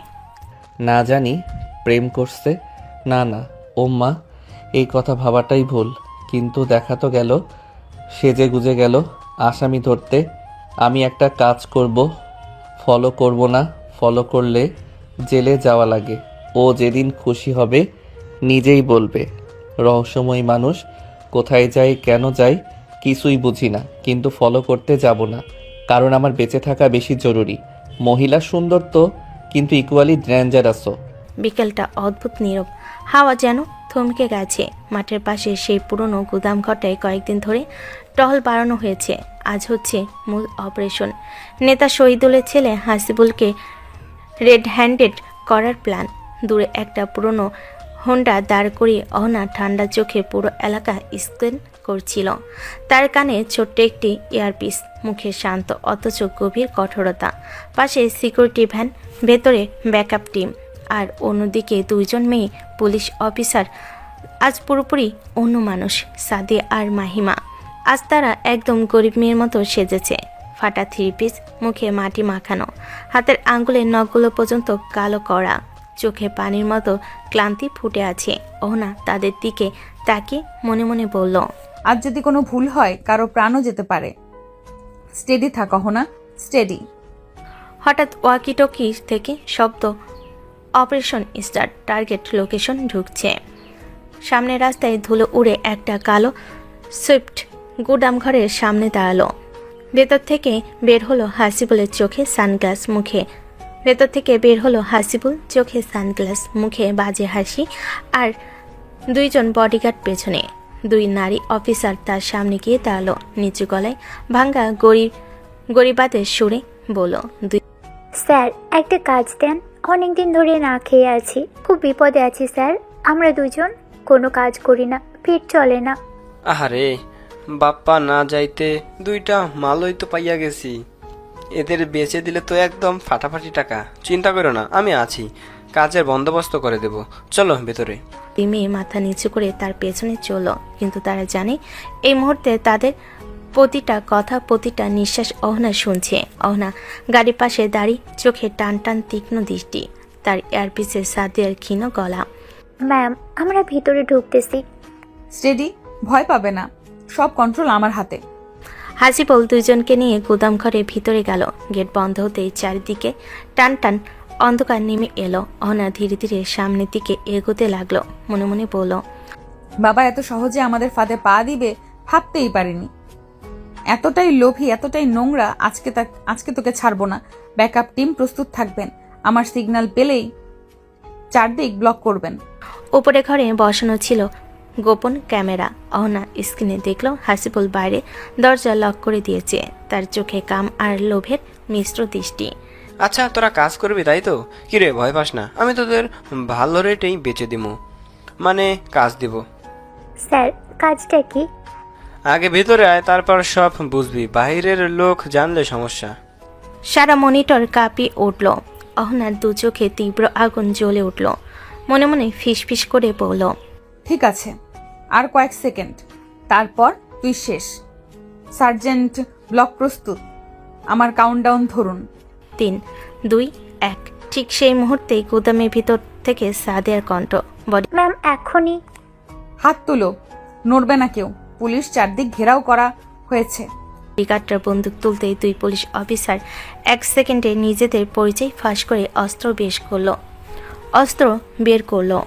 না জানি প্রেম করছে। না, ও মা, এই কথা ভাবাটাই ভুল। কিন্তু দেখা তো গেল, সেজে গুজে গেল আসামি ধরতে। আমি একটা কাজ করব, ফলো করব না। ফলো করলে জেলে যাওয়া লাগে। ও যেদিন খুশি হবে নিজেই বলবে। রহস্যময় মানুষ, কোথায় যায় কেন যায় কিছুই বুঝি না, কিন্তু ফলো করতে যাব না, কারণ আমার বেঁচে থাকা বেশি জরুরি। মহিলা সুন্দর তো, কিন্তু ইকুয়ালি ডেঞ্জারাসও। বিকেলটা অদ্ভুত নীরব। হাওয়া যেন থমকে গেছে। মাঠের পাশে সেই পুরনো গুদাম ঘরটায় কয়েকদিন ধরে টহল বাড়ানো হয়েছে। আজ হচ্ছে মূল অপারেশন। নেতা শহীদুলের ছেলে হাসিবুলকে রেড হ্যান্ডেড করার প্ল্যান। দূরে একটা পুরনো হোন্ডা দাঁড় করিয়ে অহনা ঠান্ডা চোখে পুরো এলাকা স্ক্যান করছিল। তার কানে ছোট্ট একটি ইয়ারপিস, মুখে শান্ত অথচ গভীর কঠোরতা। পাশে সিকিউরিটি ভ্যান, ভেতরে ব্যাকআপ টিম, আর অন্যদিকে দুইজন মেয়ে পুলিশ অফিসার। আজ পুরোপুরি অন্য মানুষ, সাদিয়া আর মাহিমা। আজ তারা একদম গরিব মেয়ের মতো সেজেছে। ফাটা থ্রি পিস, মুখে মাটি মাখানো, হাতের আঙ্গুলের নখগুলো পর্যন্ত কালো করা, চোখে পানির মতো ক্লান্তি ফুটে আছে। অহনা তাদের দিকে তাকিয়ে মনে মনে বলল, আজ যদি কোনো ভুল হয়, কারো প্রাণও যেতে পারে। স্টেডি থাকো না, স্টেডি। হঠাৎ ওয়াকিটকি থেকে শব্দ, অপারেশন স্টার্ট, টার্গেট লোকেশন ঢুকছে। সামনের রাস্তায় ধুলো উড়ে একটা কালো সুইফট গুদাম ঘরের সামনে দাঁড়ালো। ভেতর থেকে বের হলো হাসিবুলের চোখে সানগ্লাস, মুখে চোখে সানগ্লাস, মুখে বাজে হাসি, আর দুইজন বডিগার্ড পেছনে। দুই নারী অফিসার তার সামনে গিয়ে দাঁড়ালো। নিচু গলায় ভাঙ্গা গরিবাদের সুরে বলল, স্যার, একটা কাজ দেন। অনেকদিন ধরে না খেয়ে আছি, খুব বিপদে আছি স্যার। আমরা দুজন কোনো কাজ করি না, পেট চলে না। আহারে, বাপ্পা না যাইতে দুইটা মালই তো পাইয়া গেছি। এদের বেচে দিলে তো একদম ফাটাফাটি টাকা। চিন্তা করো না, আমি আছি, কাজের বন্দোবস্ত করে দেব। চলো ভেতরে। মেয়ে মাথা নিচু করে তার পেছনে চলল। কিন্তু তারা জানে এই মুহূর্তে তাদের প্রতিটা কথা, প্রতিটা নিঃশ্বাস অহনা শুনছে। অহনা গাড়ির পাশে দাঁড়িয়ে, চোখে টান টান তীক্ষ্ণ দৃষ্টি, তার এয়ারপিসে সাদিয়ার ক্ষীণ গলা। ম্যাম, আমরা ভিতরে ঢুকতেছি। স্টেডি, ভয় পাবে না, সব কন্ট্রোল আমার হাতে। হাসিবুল দুইজনকে নিয়ে গুদাম ঘরে ভিতরে গেল। গেট বন্ধ হতেই চারিদিকে টান টান অন্ধকার নেমে এলো। অহনা ধীরে ধীরে সামনের দিকে এগোতে লাগলো। মনে মনে বলল, বাবা এত সহজে আমাদের ফাঁদে পা দিবে ভাবতেই পারিনি। এতটাই লোভী, এতটাই নোংরা। আজকে তোকে ছাড়বো না। ব্যাকআপ টিম প্রস্তুত থাকবেন। আমার সিগন্যাল পেলেই চারদিক ব্লক করবেন। উপরে ঘরে বসানো ছিল গোপন ক্যামেরা। অহনা স্ক্রিনে দেখল হাসিবুল বাইরে দরজা লক করে দিয়েছে। তার চোখে কাম আর লোভের মিশ্র দৃষ্টি। আচ্ছা, তোরা কাজ করবি তাই তো? কিরে, ভয় পাস না, আমি তোদের ভালো রেটেই বেচে দিব, মানে কাজ দিব। স্যার, কাজটা কি? আগে ভিতরে আয়, তারপর সব বুঝবি। বাইরের লোক জানলে সমস্যা। সারা মনিটর কাঁপিয়ে উঠল। অহনার দু চোখে তীব্র আগুন জ্বলে উঠল। মনে মনে ফিসফিস করে বলল, ঠিক আছে, আর কয়েক সেকেন্ড, তারপর তুই শেষ। সার্জেন্ট ব্লক প্রস্তুত, আমার কাউন্টডাউন ধরুন। 3, 2, 1। ঠিক সেই মুহূর্তেই গুদামের ভিতর থেকে সাদিয়ার কণ্ঠ, বডি ম্যাম এখনই। হাত তুলো, নড়বে না কেউ। পুলিশ চারদিক ঘেরাও করা হয়েছে। গার্ডটার বন্দুক তুলতেই 2 পুলিশ অফিসার 1 সেকেন্ডে নিজেদের পরিচয় ফাঁস করে অস্ত্র বের করলো।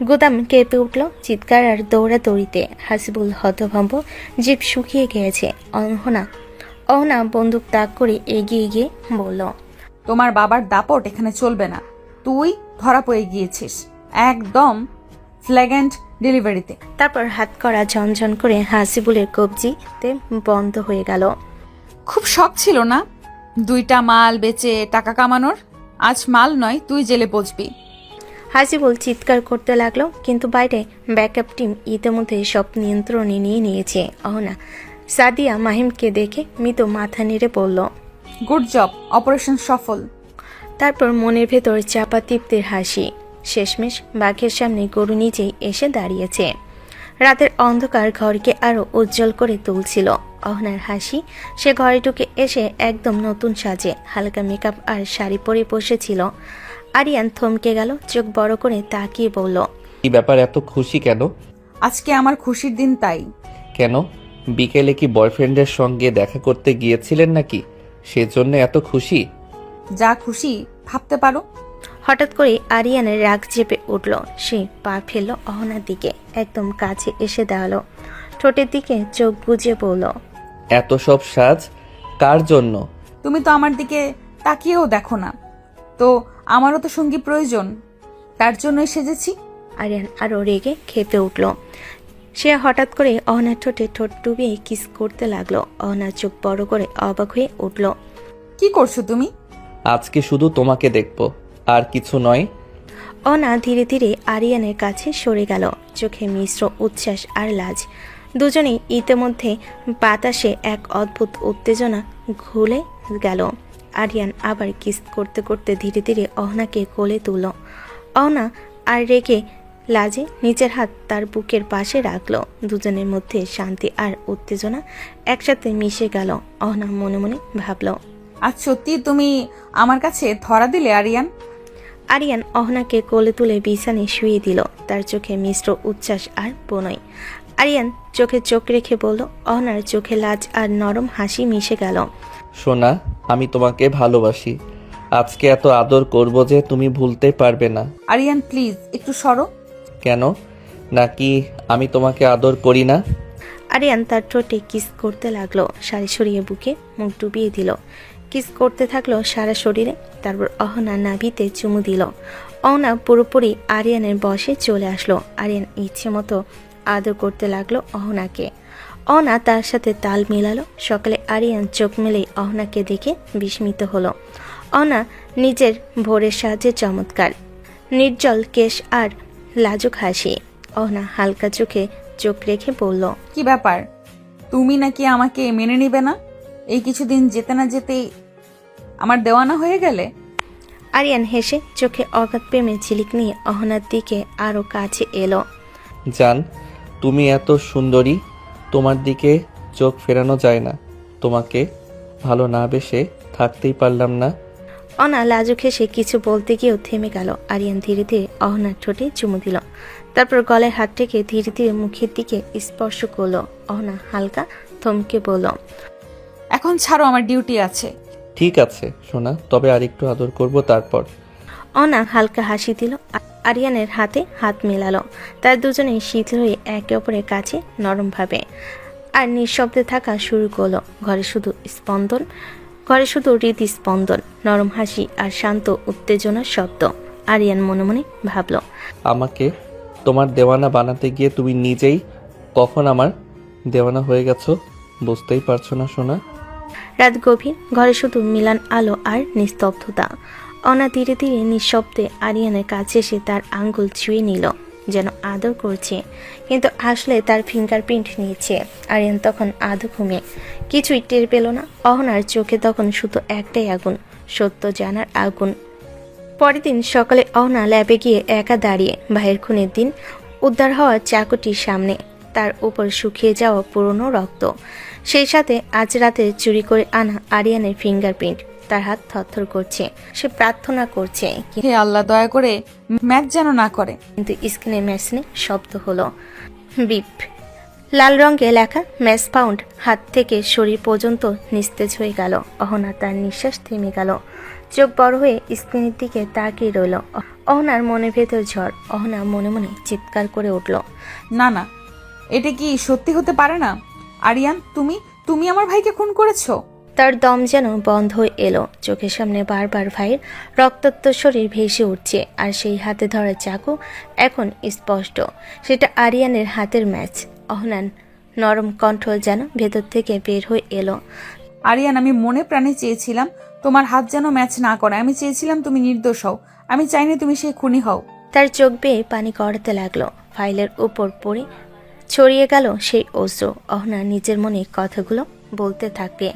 গুদাম কেঁপে উঠল চিৎকার আর দৌড়াদৌড়িতে। হাসিবুল হতভম্ব, জিভ শুকিয়ে গিয়েছে। অহনা বন্দুক তাক করে এগিয়ে গিয়ে বলল, তোমার বাবার দাপট এখানে চলবে না। তুই ধরা পড়ে গিয়েছিস একদম ফ্ল্যাগ্যান্ট ডেলিভারিতে। তারপর হাত করা ঝনঝন করে হাসিবুলের কবজিতে বন্ধ হয়ে গেল। খুব শখ ছিল না 2টা মাল বেচে টাকা কামানোর? আজ মাল নয়, তুই জেলে পচবি। হাসিবুল চিৎকার করতে লাগলো, কিন্তু বাইরে ব্যাকআপ টিম ইতিমধ্যে সব নিয়ন্ত্রণে নিয়ে নিয়েছে। অহনা সাদিয়া মাহিমকে দেখে মৃত মাথা নেড়ে পড়ল। গুড জব, অপারেশন সফল। তারপর মনের ভেতর চাপা তৃপ্তির হাসি। শেষমেশ বাঘের সামনে গরু নিজেই এসে দাঁড়িয়েছে। রাতের অন্ধকার ঘরকে আরো উজ্জ্বল করে তুলছিল অহনার হাসি। সে ঘরে ঢুকে এসে একদম নতুন সাজে, হালকা মেকআপ আর শাড়ি পরে বসেছিল। আরিয়ান থমকে গেল, চোখ বড় করে তাকিয়ে বলল, কি ব্যাপার, এত খুশি কেন? আজকে আমার খুশির দিন, তাই। কেন, বিকেলে কি বয়ফ্রেন্ডের সঙ্গে দেখা করতে গিয়েছিলেন নাকি? সেজন্য এত খুশি? যা খুশি ভাবতে পারো। হঠাৎ করে আরিয়ানের রাগ চেপে উঠল। সে পা ফেলল অহনার দিকে, একদম কাছে এসে দাঁড়ালো। ঠোঁটের দিকে চোখ বুজে বলল, এত সব সাজ কার জন্য? তুমি তো আমার দিকে তাকিয়েও দেখো না। তো আমারও তো সঙ্গী প্রয়োজন, তার জন্যই সেজেছি। আরিয়ান আরো রেগে খেপে উঠল। সে হঠাৎ করে অহনার ঠোঁটে ঠোঁট ডুবিয়ে কিস করতে লাগলো। অহনার চোখ বড় করে অবাক হয়ে উঠল। কি করছো তুমি? আজকে শুধু তোমাকে দেখবো, আর কিছু নয়। অহনা ধীরে ধীরে আরিয়ানের কাছে সরে গেল, চোখে মিশ্র উচ্ছ্বাস আর লাজ। দুজনেই ইতিমধ্যে বাতাসে এক অদ্ভুত উত্তেজনা ঘুলে গেল। আরিয়ান আবার কিস করতে করতে ধীরে ধীরে অহনাকে কোলে তুলল। অহনা আর রেগে লাজে নিজের হাত তার বুকের পাশে রাখল। দুজনের মধ্যে শান্তি আর উত্তেজনা একসাথে মিশে গেল। অহনা মনে মনে ভাবল, আজ সত্যি তুমি আমার কাছে ধরা দিলে আরিয়ান। আরিয়ান অহনাকে কোলে তুলে বিছানে শুয়ে দিল, তার চোখে মিশ্র উচ্ছ্বাস আর প্রণয়। আরিয়ান চোখে চোখ রেখে বলল, অহনার চোখে লাজ আর নরম হাসি মিশে গেল। সোনা, আমি তোমাকে ভালোবাসি। আজকে এত আদর করব যে তুমি ভুলতে পারবে না। আরিয়ান প্লিজ একটু সরো। কেন? নাকি আমি তোমাকে আদর করি না? আরিয়ান তার ঠোঁটে কিস করতে লাগলো, শাড়ি সরিয়ে বুকে মুখ ডুবিয়ে দিল। কিস করতে থাকলো সারা শরীরে। তারপর অহনা নাভিতে চুমু দিল। অহনা পুরোপুরি আরিয়ানের বশে চলে আসলো। আরিয়ান ইচ্ছে মতো আদর করতে লাগলো অহনাকে। অহনা তার সাথে তাল মেলালো। সকালে আরিয়ান চোখ মেলেই অহনাকে দেখে বিস্মিত হলো। অহনা নিজের ভোরের সাজে চমৎকার, নির্জল কেশ আর লাজুক হাসি। অহনা হালকা চোখে চোখ রেখে বলল, কি ব্যাপার, তুমি নাকি আমাকে মেনে নিবে না? এই কিছুদিন যেতে না যেতেই আমার দেওয়ানা হয়ে গেলে। আরিয়ান হেসে চোখে অগাধ প্রেমে ঝিলিক নিয়ে অহনার দিকে আরো কাছে এলো। জান, তুমি এত সুন্দরী, তোমার দিকে চোখ ফেরানো যায় না। তোমাকে ভালো না বেসে থাকতেই পারলাম না। অহনা লাজুক হেসে কিছু বলতে গিয়েও থেমে গেল। আরিয়ান ধীরে ধীরে অহনার ঠোঁটে চুমু দিল। তারপর গলায় হাত রেখে ধীরে ধীরে মুখের দিকে স্পর্শ করলো। অহনা হালকা থমকে বলল, এখন ছাড়ো, আমার ডিউটি আছে। ঠিক আছে সোনা, তবে আর একটু আদর করব তারপর। অহনা হালকা হাসি দিল। আরিয়ানের হাতে হাত মেলালো। তার দুজনেই শীতল হয়ে একে অপরের কাছে নরমভাবে আর নিঃশব্দে থাকা শুরু করলো। ঘরে শুধু হৃদস্পন্দন, নরম হাসি আর শান্ত উত্তেজনার শব্দ। আরিয়ান মনে মনে ভাবল, আমাকে তোমার দেওয়ানা বানাতে গিয়ে তুমি নিজেই কখন আমার দেওয়ানা হয়ে গেছো বুঝতেই পারছো না সোনা। রাত গভীর, ঘরে শুধু মিলান আলো আর নিস্তব্ধতা। অনা ধীরে ধীরে নিঃশব্দে আরিয়ানের কাছে এসে তার আঙ্গুল ছুঁয়ে নিল। যেন আদর করছে, কিন্তু আসলে তার ফিঙ্গারপ্রিন্ট নিয়েছে। আরিয়ান তখন আধো ঘুমে কিছুই টের পেল না। অহনার চোখে তখন শুধু একটাই আগুন, সত্য জানার আগুন। পরের দিন সকালে অহনা ল্যাবে গিয়ে একা দাঁড়িয়ে ভাইয়ের খুনের দিন উদ্ধার হওয়া চাকুটির সামনে, তার উপর শুকিয়ে যাওয়া পুরনো রক্ত, সেই সাথে আজ রাতে চুরি করে আনা আরিয়ানের ফিঙ্গারপ্রিন্ট। তার হাত থরথর করছে, সে প্রার্থনা করছে হে আল্লাহ, দয়া করে ম্যাচ যেন না করে। কিন্তু স্ক্রিনে মেশিনে শব্দ হলো বিপ। লাল রঙে লেখা ম্যাচ পাউন্ড হাত থেকে শরীর পর্যন্ত নিস্তেজ হয়ে গেল। অহনা তার নিঃশ্বাস থেমে গেল, চোখ বড় হয়ে স্ক্রিনের দিকে তাকিয়ে রইল। অহনার মনের ভেতর ঝড়। অহনা মনে মনে চিৎকার করে উঠল, না না, এটা কি সত্যি হতে পারে না। আরিয়ান, তুমি তুমি আমার ভাইকে খুন করেছো? তার দম যেন বন্ধ হয়ে এলো। চোখের সামনে বারবার ভাইয়ের রক্তাক্ত শরীর ভেসে উঠছে, আর সেই হাতে ধরা চাকু এখন স্পষ্ট, সেটা আরিয়ানের হাতের ম্যাচ। অহনান নরম কণ্ঠ যেন ভেতর থেকে বের হয়ে এলো, আরিয়ান, আমি মনে প্রাণে চেয়েছিলাম তোমার হাত যেন ম্যাচ না করে। আমি চেয়েছিলাম তুমি নির্দোষ হও, আমি চাইনি তুমি সেই খুনি হও। তার চোখ বেয়ে পানি গড়াতে লাগলো। ফাইলের উপর পড়ে ছড়িয়ে গেল সেই অশ্রু। অহনা নিজের মনে কথাগুলো বলতে থাকে,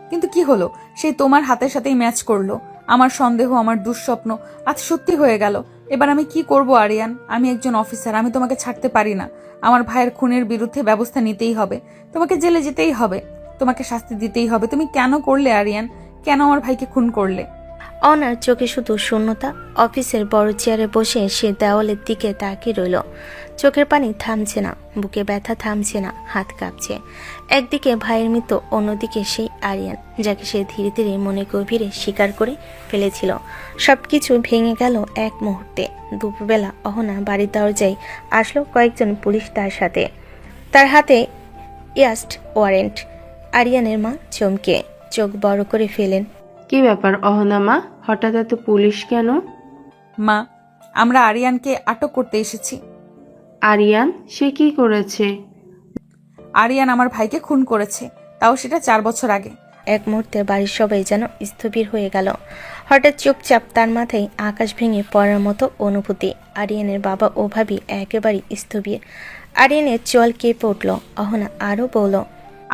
কিন্তু কি হলো, সেই তোমার হাতের সাথেই ম্যাচ করলো। আমার সন্দেহ, আমার দুঃস্বপ্ন আজ সত্যি হয়ে গেল। এবার আমি কি করব আরিয়ান? আমি একজন অফিসার, আমি তোমাকে ছাড়তে পারি না। আমার ভাইয়ের খুনের বিরুদ্ধে ব্যবস্থা নিতেই হবে। তোমাকে জেলে যেতেই হবে, তোমাকে শাস্তি দিতেই হবে। তুমি কেন করলে আরিয়ান? কেন আমার ভাইকে খুন করলে? অনার চোখে শুধু শূন্যতা। অফিসের বড় চেয়ারে বসে সে দেওয়ালের দিকে তাকিয়ে রইল। চোখের পানি থামছে না, বুকে ব্যথা থামছে না, হাত কাঁপছে। একদিকে ভাইয়ের মৃত্যু, অন্যদিকে সেই আরিয়ান, যাকে সে ধীরে ধীরে মনে গভীরে স্বীকার করে ফেলেছিল। সবকিছু ভেঙে গেল এক মুহূর্তে। দুপুরবেলা অহনা বাড়ির দরজায় আসলো কয়েকজন পুলিশ তার সাথে, তার হাতে অ্যারেস্ট ওয়ারেন্ট। আরিয়ানের মা চমকে চোখ বড় করে ফেলেন। কি ব্যাপার অহনা মা, হঠাৎ এত পুলিশ কেন? মা, আমরা আরিয়ানকে আটক করতে এসেছি। আরিয়ান, সে কি করেছে? আরিয়ান আমার ভাইকে খুন করেছে, তাও সেটা 4 বছর আগে। এক মুহূর্তে বাড়ির সবাই যেন স্থবির হয়ে গেল। হঠাৎ চুপচাপ তার মাথায় আকাশ ভেঙে পড়ার মতো অনুভূতি। আরিয়ানের বাবা ও ভাবি একেবারে স্থবির। আরিয়ানের চোয়াল কেঁপে উঠল। অহনা আরও বলল,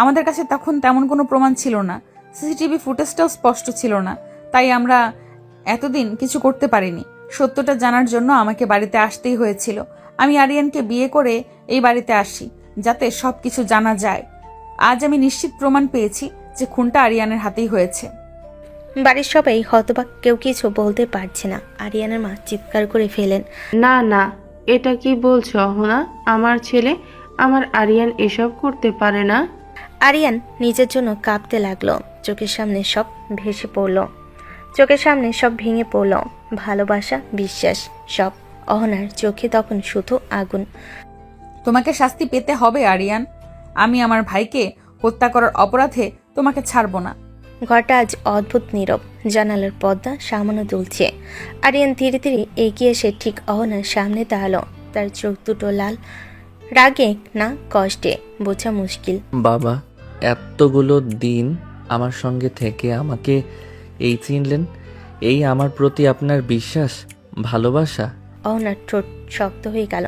আমাদের কাছে তখন তেমন কোনো প্রমাণ ছিল না, সিসিটিভি ফুটেজটাও স্পষ্ট ছিল না, তাই আমরা এতদিন কিছু করতে পারিনি। সত্যটা জানার জন্য আমাকে বাড়িতে আসতেই হয়েছিল। আমি আরিয়ানকে বিয়ে করে এই বাড়িতে আসি, যাতে সবকিছু জানা যায়। আজ আমি নিশ্চিত প্রমাণ পেয়েছি যে খুনটা আরিয়ানের হাতেই হয়েছে। বাড়ির সবাই হতবাক, কেউ কিছু বলতে পারছে না। আরিয়ানের মা চিৎকার করে ফেলেন, না না, এটা কি বলছো অহনা? আমার ছেলে, আমার আরিয়ান এসব করতে পারে না। আরিয়ান নিজের জন্য কাঁপতে লাগলো। চোখের সামনে সব ভেসে পড়ল, চোখের সামনে সব ভেঙে পড়ল। ভালোবাসা, বিশ্বাস, সব। অহনার চোখে তখন শুধু আগুন। তোমাকে শাস্তি পেতে হবে আরিয়ান। আমি আমার ভাইকে হত্যা করার অপরাধে তোমাকে ছাড়ব না। ঘরটা আজ অদ্ভুত নীরব। জানালার পর্দা সামান্য দুলছে। আরিয়ান ধীরে ধীরে এগিয়ে এসে ঠিক অহনার সামনে দাঁড়ালো। তার চোখ দুটো লাল, রাগে না কষ্টে বোঝা মুশকিল। বাবা, এতগুলো দিন আমার সঙ্গে থেকে আমাকে এই চিনলেন? এই আমার প্রতি আপনার বিশ্বাস, ভালোবাসা? অহনার ঠোঁট শক্ত হয়ে গেল,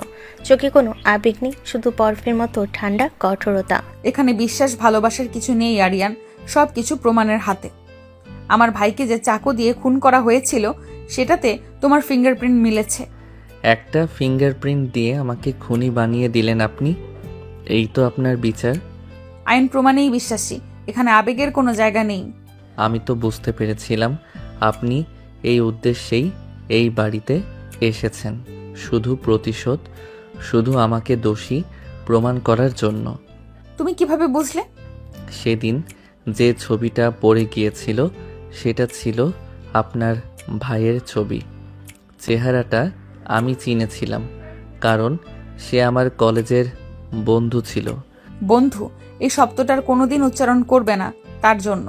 চোখে কোনো আবেগ নেই, শুধু বরফের মতো ঠান্ডা কঠোরতা। এখানে বিশ্বাস ভালোবাসার কিছু নেই আরিয়ান, সব কিছু প্রমাণের হাতে। আমার ভাইকে যে চাকু দিয়ে খুন করা হয়েছিল সেটাতে তোমার ফিঙ্গারপ্রিন্ট মিলেছে। একটা ফিঙ্গারপ্রিন্ট দিয়ে আমাকে খুনি বানিয়ে দিলেন আপনি? এই তো আপনার বিচার? আইন প্রমাণেই বিশ্বাসী, এখানে আবেগের কোনো জায়গা নেই। আমি তো বুঝতে পেরেছিলাম আপনি এই উদ্দেশ্যেই এই বাড়িতে এসেছেন, শুধু প্রতিশোধ, শুধু আমাকে দোষী প্রমাণ করার জন্য। তুমি কিভাবে বুঝলে? সেদিন যে ছবিটা পড়ে গিয়েছিল সেটা ছিল আপনার ভাইয়ের ছবি। চেহারাটা আমি চিনেছিলাম, কারণ সে আমার কলেজের বন্ধু ছিল। বন্ধু, এই শব্দটার কোনোদিন উচ্চারণ করবে না। তার জন্য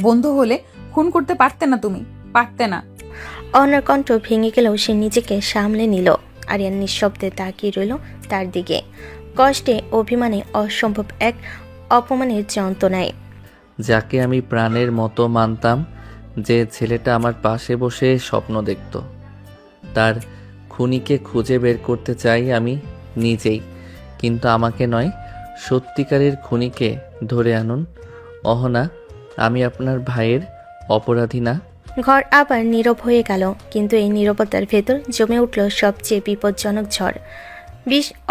বন্ধু হলে খুন করতে পারতে না, তুমি পারতে না। অহনার কণ্ঠ ভেঙে গেলেও সে নিজেকে সামলে নিল। আরিয়ান নিঃশব্দে তাকিয়ে রইল তার দিকে, কষ্টে, অভিমানে, অসম্ভব এক অপমানের যন্ত্রণায়। যাকে আমি প্রাণের মতো মানতাম, যে ছেলেটা আমার পাশে বসে স্বপ্ন দেখত, তার খুনিকে খুঁজে বের করতে চাই আমি নিজেই, কিন্তু আমাকে নয়, সত্যিকারের খুনিকে ধরে আনুন। অহনা, আমি আপনার ভাইয়ের অপরাধী না। ঘর আবার নীরব হয়ে গেল, কিন্তু এই নীরবতার ভেতর জমে উঠল সবচেয়ে বিপজ্জনক ঝড়।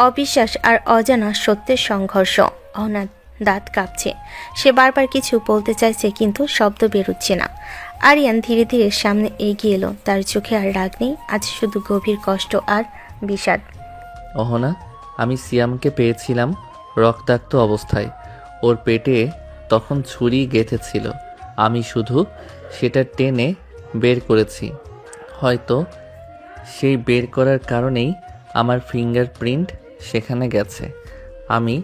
অবিশ্বাস আর অজানা সত্যের সংঘর্ষ। অহনার দাঁত কাঁপছে, সে বারবার কিছু বলতে চাইছে কিন্তু শব্দ বেরোচ্ছে না। আরিয়ান ধীরে ধীরে সামনে এগিয়ে এলো, তার চোখে আর রাগ নেই, আজ শুধু গভীর কষ্ট আর বিষাদ। অহনা, আমি সিয়ামকে পেয়েছিলাম রক্তাক্ত অবস্থায়, ওর পেটে তখন ছুরি গেঁথেছিল, আমি শুধু সেটা টেনে বের করেছি। হয়তো সেই বের করার কারণেই আমার ফিঙ্গারপ্রিন্ট সেখানে গেছে। আমি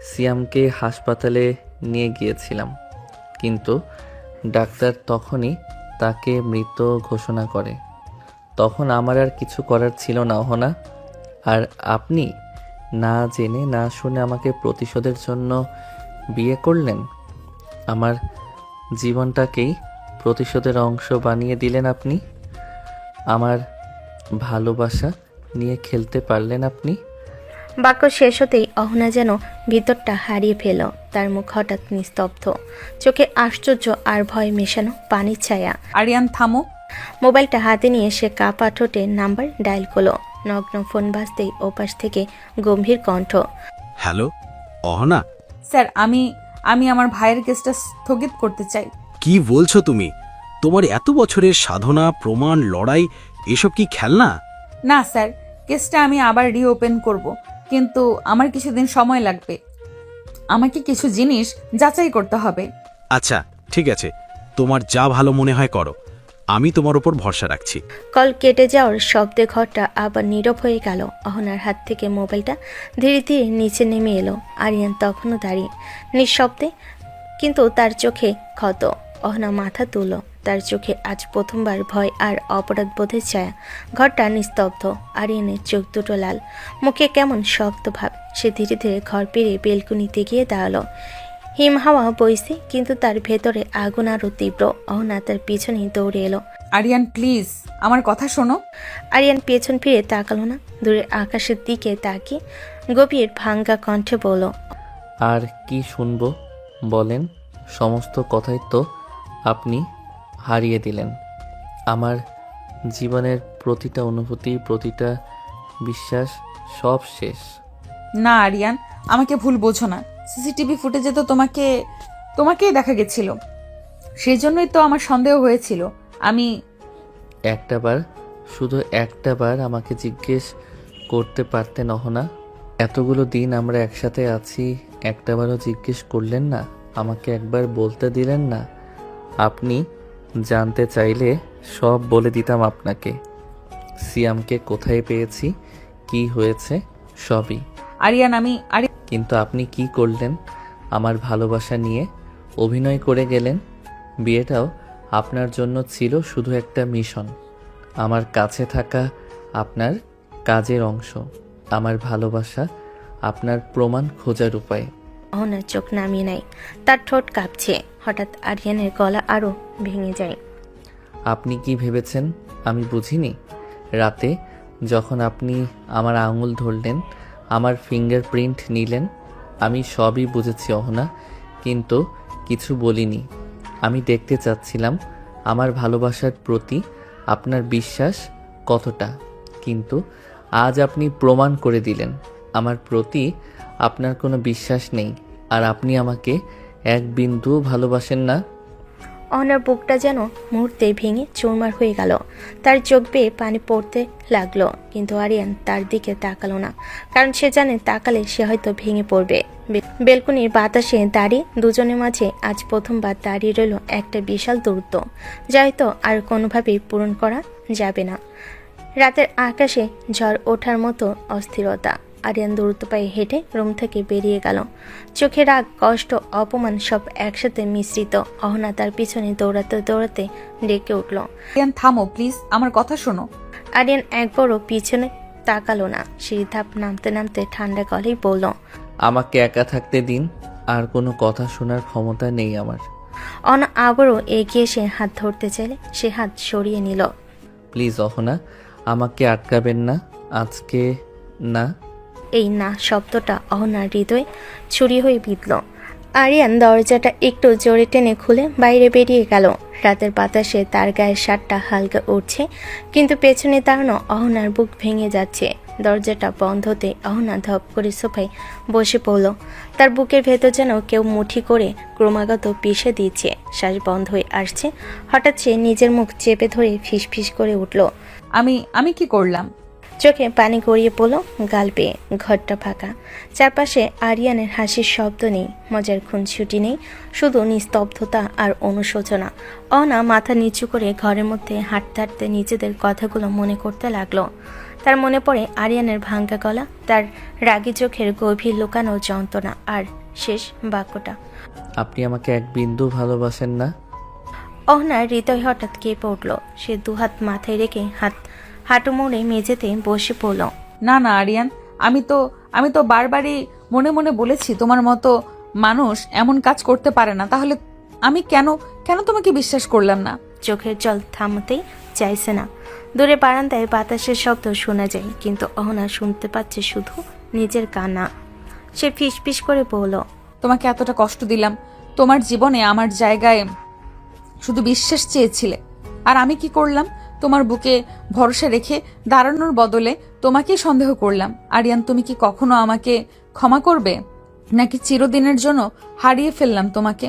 সিয়ামকে হাসপাতালে নিয়ে গিয়েছিলাম, কিন্তু ডাক্তার তখনই তাকে মৃত ঘোষণা করে। তখন আমার আর কিছু করার ছিল না অহনা। আর আপনি না জেনে না শুনে আমাকে প্রতিশোধের জন্য বিয়ে করলেন। আমার জীবনটাকেই প্রতিশোধের অংশ বানিয়ে দিলেন আপনি। আমার ভালোবাসা নিয়ে খেলতে পারলেন আপনি। বাক্য শেষ হতেই অহনা যেন ভিতরটা হারিয়ে ফেল, তার মুখ হঠাৎ নিস্তব্ধ, চোখে আশ্চর্য আর ভয় মেশানো পানির ছায়া। আরিয়ান থামো। মোবাইলটা হাতে নিয়ে সে কাপা ঠোঁটে নাম্বার ডায়াল করলো। নগ্ন ফোন বাজতেই ওপাশ থেকে গম্ভীর কণ্ঠ। হ্যালো, অহনা? স্যার, আমি আমার ভাইয়ের কেসটা স্থগিত করতে চাই। কি বলছো তুমি? তোমার এত বছরের সাধনা, প্রমাণ, লড়াই, এসব কি খেলনা? না স্যার, কেসটা আমি আবার রিওপেন করব, কিন্তু আমার কিছুদিন সময় লাগবে। আমাকে কিছু জিনিস যাচাই করতে হবে। আচ্ছা, ঠিক আছে, তোমার যা ভালো মনে হয় করো, আমি তোমার উপর ভরসা রাখছি। কল কেটে যাওয়ার শব্দে ঘরটা আবার নীরব হয়ে গেল। অহনার হাত থেকে মোবাইলটা ধীরে ধীরে নিচে নেমে এলো। আরিয়ান তখনও দাঁড়িয়ে নিঃশব্দে, কিন্তু তার চোখে ক্ষত। অহনা মাথা তুলল, তার চোখে আজ প্রথমবার ভয় আর অপরাধ বোধের ছায়া। ঘরটা নিস্তব্ধ, আরিয়ানের চোখ দুটো লাল, মুখে কেমন শক্ত ভাব। সে ধীরে ধীরে ঘর পেরিয়ে বেলকুনিতে গিয়ে দাঁড়ালো। হিম হাওয়া বইছে, কিন্তু তার ভেতরে আগুন আরও তীব্র। অহনা তার পিছনেই দৌড়ে এলো। আরিয়ান প্লিজ, আমার কথা শোনো। আরিয়ান পেছন ফিরে তাকালো না, দূরের আকাশের দিকে তাকিয়ে গভীর ভাঙ্গা কণ্ঠে বলল, আর কি শুনবো বলেন? সমস্ত কথাই তো আপনি হারিয়ে দিলেন। আমার জীবনের প্রতিটা অনুভূতি, প্রতিটা বিশ্বাস, সব শেষ। না আরিয়ান, আমাকে ভুল বোঝো না। সিসিটিভি ফুটেজে তো তোমাকেই দেখা গেছিল, সেই জন্যই তো আমার সন্দেহ হয়েছিল। আমি একটাবার, শুধু একটাবার আমাকে জিজ্ঞেস করতে পারতেন অহনা? এতগুলো দিন আমরা একসাথে আছি, একটাবারও জিজ্ঞেস করলেন না? আমাকে একবার বলতে দিলেন না? আপনি জানতে চাইলে সব বলে দিতাম আপনাকে। সিয়ামকে কোথায় পেয়েছি, কি হয়েছে, সবই। আরিয়ান কিন্তু আপনি কি করলেন? আমার ভালোবাসা নিয়ে অভিনয় করে গেলেন। বিয়েটাও আপনার জন্য ছিল শুধু একটা মিশন, আমার কাছে থাকা আপনার কাজের অংশ, আমার ভালোবাসা আপনার প্রমাণ খোঁজার উপায়। অহনার চোখ নামিয়ে নেয়, তার ঠোঁট কাঁপছে। হঠাৎ আরিয়ানের গলা আরও ভেঙে যায়। আপনি কি ভেবেছেন আমি বুঝিনি? রাতে যখন আপনি আমার আঙুল ধরলেন, আমার ফিঙ্গারপ্রিন্ট নিলেন, আমি সবই বুঝেছি অহনা, কিন্তু কিছু বলিনি। আমি দেখতে চাচ্ছিলাম আমার ভালোবাসার প্রতি আপনার বিশ্বাস কতটা, কিন্তু আজ আপনি প্রমাণ করে দিলেন আমার প্রতি আপনার কোনো বিশ্বাস নেই, আর আপনি আমাকে এক বিন্দুও ভালোবাসেন না। অহনার বুকটা যেন মুহূর্তে ভেঙে চুরমার হয়ে গেল, তার চোখ বেয়ে পানি পড়তে লাগলো। কিন্তু আরিয়ান তার দিকে তাকালো না, কারণ সে জানে তাকালে সে হয়তো ভেঙে পড়বে। বেলকুনির বাতাসে দাঁড়িয়ে দুজনের মাঝে আজ প্রথমবার দাঁড়িয়ে রইল একটা বিশাল দূরত্ব, যা হয়তো আর কোনোভাবেই পূরণ করা যাবে না। রাতের আকাশে ঝড় ওঠার মতো অস্থিরতা। আরিয়ান দ্রুত পায়ে হেঁটে রুম থেকে বেরিয়ে গেল, চোখে রাগ, কষ্ট, অপমান সব একসাথে মিশ্রিত। অহনা তার পিছনে দৌড়াতে দৌড়াতে ডেকে উঠল, আরিয়ান থামো প্লিজ, আমার কথা শোনো। আরিয়ান একবারও পিছনে তাকালো না, সিঁড়ি ধাপ নামতে নামতে ঠান্ডা গলেই বলল, আমাকে একা থাকতে দিন, আর কোনো কথা শোনার ক্ষমতা নেই আমার। অহনা আবারও এগিয়ে এসে হাত ধরতে চাইলে সে হাত সরিয়ে নিল। প্লিজ অহনা, আমাকে আটকাবেন না আজকে, না। এই না শব্দটা অহনার হৃদয়ে ছুরি হয়ে বিঁধল। আরিয়ান দরজাটা একটু জোরে টেনে খুলে বাইরে বেরিয়ে গেল। রাতের বাতাসে তার গায়ের শার্টটা হালকা উঠছে, কিন্তু পেছনে দাঁড়ানো অহনার বুক ভেঙে যাচ্ছে। দরজাটা বন্ধ হতে অহনা ধপ করে সোফায় বসে পড়ল। তার বুকের ভেতর যেন কেউ মুঠি করে ক্রমাগত পিষে দিচ্ছে। শ্বাস বন্ধ হয়ে আসছে। হঠাৎ সে নিজের মুখ চেপে ধরে ফিসফিস করে উঠল। আমি কি করলাম? চোখে পানি গড়িয়ে পড়ল গাল বেয়ে। ঘরটা ফাঁকা, চারপাশে আরিয়ানের হাসির শব্দ নেই, মজার খুনছুটি নেই, শুধু নিস্তব্ধতা আর অনুশোচনা। অনা মাথা নিচু করে ঘরের মধ্যে হাঁটতে হাঁটতে নিজেদের কথাগুলো মনে করতে লাগলো। তার মনে পড়ে আরিয়ানের ভাঙ্গা গলা, তার রাগী চোখের গভীর লুকানো যন্ত্রণা, আর শেষ বাক্যটা, আপনি আমাকে এক বিন্দু ভালোবাসেন না। অহনার হৃদয় হঠাৎ কেঁপে উঠল। সে দুহাত মাথায় রেখে হাঁটু মোড়ে মেঝেতে বসে পড়ল। না না আরিয়ান, আমি তো বারবারই মনে মনে বলেছি তোমার মতো মানুষ এমন কাজ করতে পারে না। তাহলে আমি কেন তোমাকে বিশ্বাস করলাম না? চোখের জল থামতেই চাইছে না। দূরে বারান্দায় বাতাসের শব্দ শোনা যায়, কিন্তু অহনা শুনতে পাচ্ছে শুধু নিজের কান্না। সে ফিসফিস করে বলল, তোমাকে এতটা কষ্ট দিলাম, তোমার জীবনে আমার জায়গায় শুধু বিশ্বাস চেয়েছিলে, আর আমি কি করলাম? তোমার বুকে ভরসা রেখে দাঁড়ানোর বদলে তোমাকেই সন্দেহ করলাম। আরিয়ান, তুমি কি কখনো আমাকে ক্ষমা করবে, নাকি চিরদিনের জন্য হারিয়ে ফেললাম তোমাকে?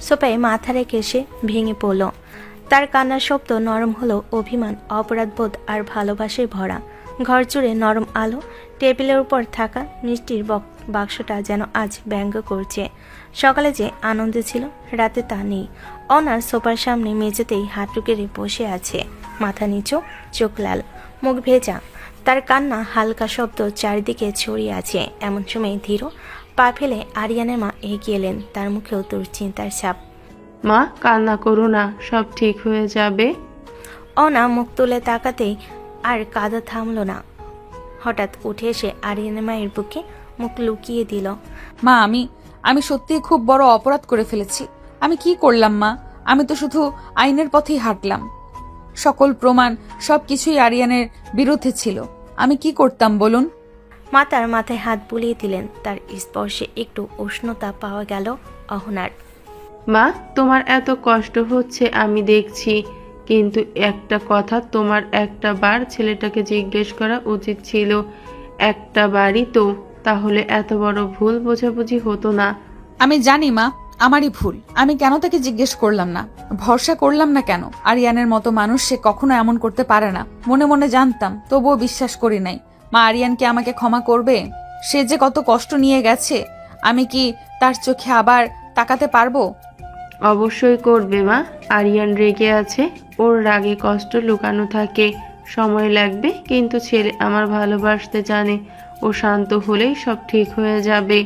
সোফায় মাথা রেখে সে ভেঙে পড়ল। তার কান্নার শব্দ নরম হলো অভিমান, অপরাধবোধ আর ভালোবাসায় ভরা। ঘর জুড়ে নরম আলো, টেবিলের উপর থাকা মিষ্টির বাক্সটা যেন আজ ব্যঙ্গ করছে। সকালে যে আনন্দে ছিল, রাতে তা নেই। অনার সোফার সামনে মেঝেতেই হাঁটু গেড়ে বসে আছে, মাথা নিচু, চোখ লাল, মুখ ভেজা। তার কান্না হালকা শব্দ চারিদিকে ছড়িয়ে আছে। এমন সময় ধীর পা ফেলে আরিয়ানের মা এগিয়ে এলেন, তার মুখেও দুশ্চিন্তার ছাপ। মা, কান্না করো না, সব ঠিক হয়ে যাবে। অনা মুখ তুলে তাকাতেই আর কাঁদা থামল না। হঠাৎ উঠে এসে আরিয়ানের মায়ের বুকে মুখ লুকিয়ে দিল। মা, আমি সত্যিই খুব বড় অপরাধ করে ফেলেছি। আমি কি করলাম মা? আমি তো শুধু আইনের পথেই হাঁটলাম। সকল প্রমাণ সবকিছুই আরিয়ানের বিরুদ্ধে ছিল। আমি কি করতাম বলুন? মা তার মাথায় হাত বুলিয়ে দিলেন। তার স্পর্শে একটু উষ্ণতা পাওয়া গেল অহনার। মা, তোমার এত কষ্ট হচ্ছে আমি দেখছি, কিন্তু একটা কথা, তোমার একটা বার ছেলেটাকে জিজ্ঞেস করা উচিত ছিল। একটা বারই তো, তাহলে এত বড় ভুল বোঝাবুঝি হতো না। আমি জানি মা, আমারই ভুল। আমি কেন তাকে জিজ্ঞেস করলাম না, ভরসা করলাম না কেন? আরিয়ানের মতো মানুষ, সে কখনো এমন করতে পারে না। মনে মনে জানতাম, তবুও বিশ্বাস করি নাই। মা, আরিয়ানকে আমাকে ক্ষমা করবে? সে যে কত কষ্ট নিয়ে গেছে, আমি কি তার চোখে আবার তাকাতে পারবো? অবশ্যই করবে মা। আরিয়ান রেগে আছে, ওর রাগে কষ্ট লুকানো থাকে, সময় লাগবে, কিন্তু ছেলে আমার ভালোবাসতে জানে। ও শান্ত হলেই সব ঠিক হয়ে যাবে।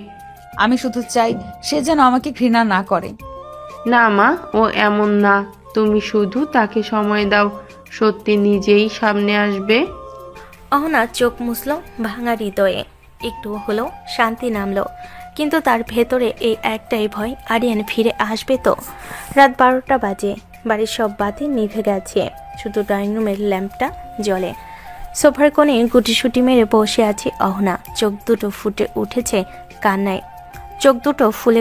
আমি শুধু চাই সে যেন আমাকে ঘৃণা না করে। না মা, ও এমন না, তুমি শুধু তাকে সময় দাও, সত্যি নিজেই সামনে আসবে। অহনা চোখ মুছল ভাঙা হৃদয়ে। একটু হলেও শান্তি নামলো, কিন্তু তার ভেতরে এই একটাই ভয়, আরিয়ান ফিরে আসবে তো। রাত 12টা বাজে, বাড়ির সব বাতি নিভে গেছে, শুধু ড্রয়িং রুমের ল্যাম্পটা জ্বলে। সোফার কোণে গুটিসুটি মেরে বসে আছে অহনা। চোখ দুটো ফুলে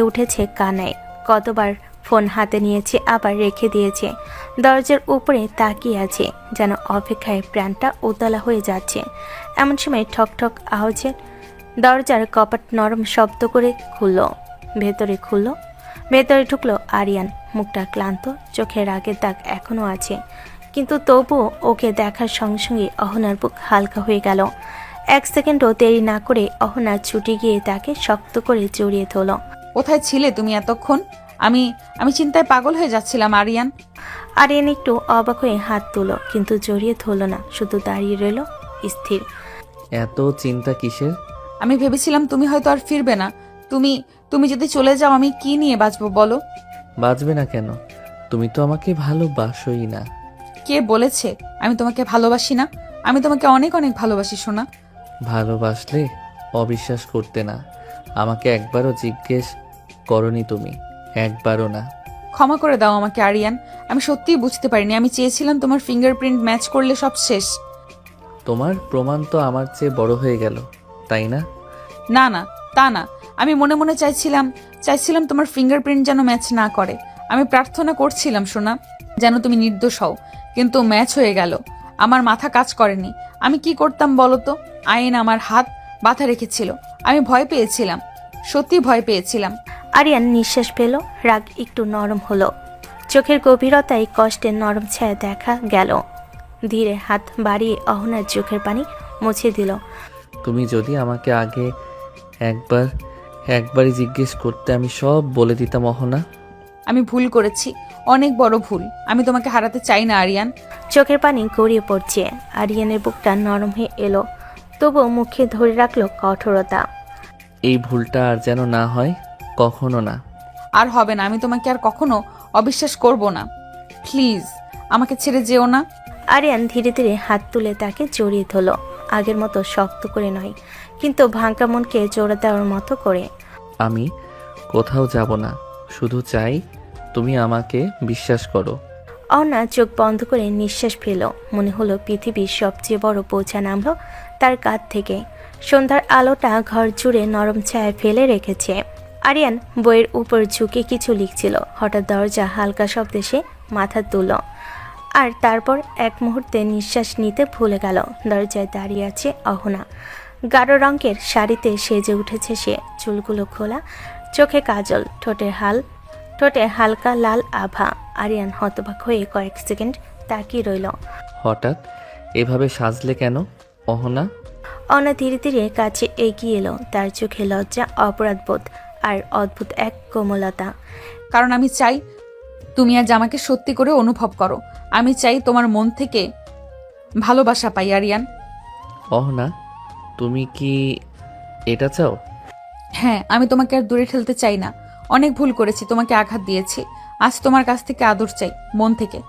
উঠেছে কান্নায়। কতবার ফোন হাতে নিয়েছে, আবার রেখে দিয়েছে। দরজার উপরে তাকিয়ে আছে, যেন অপেক্ষায় প্রাণটা উতলা হয়ে যাচ্ছে। এমন সময় ঠক ঠক আওয়াজে দরজার কপাট নরম শব্দ করে ভেতরে ঢুকলো আরিয়ান। মুখটা ক্লান্ত, চোখের আগের দাগ এখনো আছে, কিন্তু তবুও ওকে দেখার সঙ্গে সঙ্গে অহনার বুক হালকা হয়ে গেল। 1 সেকেন্ডও দেরি না করে অহনা ছুটে গিয়ে তাকে শক্ত করে জড়িয়ে ধরল। কোথায় ছিলে তুমি এতক্ষণ? আমি চিন্তায় পাগল হয়ে যাচ্ছিলাম আরিয়ান। আরিয়ান একটু অবাক হয়ে হাত তুলো, কিন্তু জড়িয়ে ধরল না, শুধু দাঁড়িয়ে রইল স্থির। এত চিন্তা কিসের? আমি ভেবেছিলাম তুমি হয়তো আর ফিরবে না। তুমি যদি চলে যাও, আমি কি নিয়ে বাঁচবো বলো? বাঁচবে না কেন? তুমি তো আমাকে ভালোবাসোই না। কে বলেছে আমি তোমাকে ভালোবাসি না? আমি তোমাকে অনেক অনেক ভালোবাসি সোনা। ভালোবাসলে অবিশ্বাস করতে না। আমাকে একবারও জিজ্ঞেস করনি তুমি, একবারও না। ক্ষমা করে দাও আমাকে আরিয়ান, আমি সত্যিই বুঝতে পারিনি। আমি চেয়েছিলাম তোমার ফিঙ্গারপ্রিন্ট ম্যাচ করলে সব শেষ। তোমার প্রমাণ তো আমার চেয়ে বড় হয়ে গেল, তাই না? না না, তা না। আমি মনে মনে চাইছিলাম তোমার ফিঙ্গারপ্রিন্ট যেন ম্যাচ না করে। আমি প্রার্থনা করছিলাম সোনা, যেন তুমি নির্দোষ হও, কিন্তু ম্যাচ হয়ে গেল। আমার মাথা কাজ করেনি। আমি কি করতাম বলো তো? আইন আমার হাত বাধা রেখেছিল। আমি ভয় পেয়েছিলাম, সত্যি ভয় পেয়েছিলাম। আরিয়ান নিঃশ্বাস পেল, রাগ একটু নরম হলো। চোখের গভীরতায় কষ্টের নরম ছায়া দেখা গেল। ধীরে হাত বাড়িয়ে অহনার চোখের পানি মুছে দিল। তুমি যদি আমাকে আগে একবারই জিজ্ঞেস করতে, আমি সব বলে দিতাম অহনা। আমি ভুল করেছি, অনেক বড় ভুল। আমি তোমাকে হারাতে চাই না আরিয়ান। চোখের পানি গড়িয়ে পড়ছে। আরিয়ানের বুকটা নরম হয়ে এলো, তবুও মুখে ধরে রাখলো কঠোরতা। এই ভুলটা আর যেন না হয়, কখনো না। আর হবে না। আমি তোমাকে আর কখনো অবিশ্বাস করব না। প্লিজ আমাকে ছেড়ে যেও না। আরিয়ান ধীরে ধীরে হাত তুলে তাকে জড়িয়ে ধরল, আগের মতো শক্ত করে নয়, কিন্তু ভাঙা মনকে জোড়া দেওয়ার মতো করে। আমি কোথাও যাব না, শুধু চাই তুমি আমাকে বিশ্বাস করো। অহনা চোখ বন্ধ করে নিঃশ্বাস ফেল। মনে হলো পৃথিবীর সবচেয়ে বড় বোঝা নামলো তার কাঁধ থেকে। সন্ধ্যার আলোটা ঘর জুড়ে নরম ছায়া ফেলে রেখেছে। আরিয়ান বইয়ের উপর ঝুঁকে কিছু লিখছিল। হঠাৎ দরজা হালকা শব্দে সে মাথা তুলল, আর তারপর এক মুহূর্তে নিঃশ্বাস নিতে ভুলে গেল। দরজায় দাঁড়িয়ে আছে অহনা। গাঢ় রঙের শাড়িতে সেজে উঠেছে সে, চুলগুলো খোলা, চোখে কাজল, ঠোঁটে হালকা লাল আভা। আরিয়ান হতবাক হয়ে কয়েক সেকেন্ড তাকিয়ে রইল। হঠাৎ এভাবে সাজলে কেন অহনা? অহনা ধীরে ধীরে কাছে এগিয়ে এলো, তার চোখে লজ্জা, অপরাধবোধ আর অদ্ভুত এক কোমলতা। কারণ আমি চাই তুমি আজ আমাকে সত্যি করে অনুভব করো। আমি চাই তোমার মন থেকে ভালোবাসা পাই আরিয়ান। অহনা, তুমি কি এটা চাও? হ্যাঁ, আমি তোমাকে আর দূরে ঠেলতে চাই না। অনেক ভুল করেছি, তোমাকে আঘাত দিয়েছি। আজ তোমার কাছ থেকে আদর চাই, মন থেকে।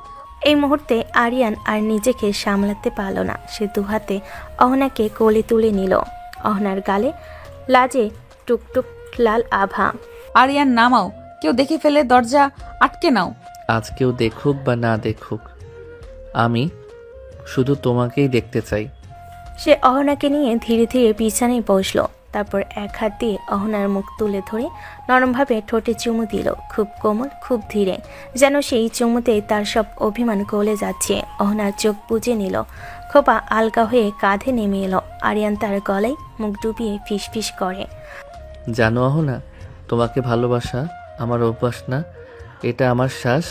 এই মুহূর্তে আরিয়ান আর নিজেকে সামলাতে পারল না। সে দুহাতে অহনাকে কোলে তুলে নিল। অহনার গালে লাজে টুকটুক লাল আভা। আরিয়ান নামাও, কেউ দেখে ফেলে দরজা আটকে নাও। আজ কেউ দেখুক বা না দেখুক, আমি শুধু তোমাকেই দেখতে চাই। সে অহনাকে নিয়ে ধীরে ধীরে বিছানায় বসলো। তারপর এক হাত দিয়ে অহনার মুখ তুলে ধরে নরমভাবে ঠোঁটে চুমু দিল, খুব কোমল, খুব ধীরে, যেন সেই চুমুতেই তার সব অভিমান গলে যাচ্ছে। অহনার চোখ বুজে নিল, খোপা আলগা হয়ে কাঁধে নেমে এলো। আরিয়ান তার গলায় মুখ ডুবিয়ে ফিসফিস করে। জানো অহনা, তোমাকে ভালোবাসা আমার অভ্যাস না, এটা আমার শ্বাস।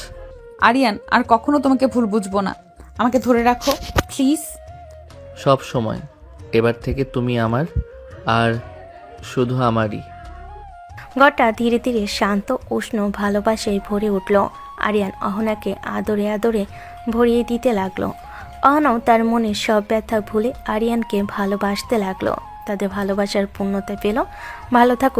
আরিয়ান, আর কখনো তোমাকে ভুল বুঝবো না। আমাকে ধরে রাখো প্লিজ। সব সময়। এবার থেকে তুমি আমার, আর শুধু আমারই। ঘরটা ধীরে ধীরে শান্ত, উষ্ণ ভালোবাসায় ভরে উঠল। আরিয়ান অহনাকে আদরে আদরে ভরিয়ে দিতে লাগলো। অহনাও তার মনের সব ব্যথা ভুলে আরিয়ানকে ভালোবাসতে লাগলো। তাদের ভালোবাসার পূর্ণতা পেল। ভালো থাকুক।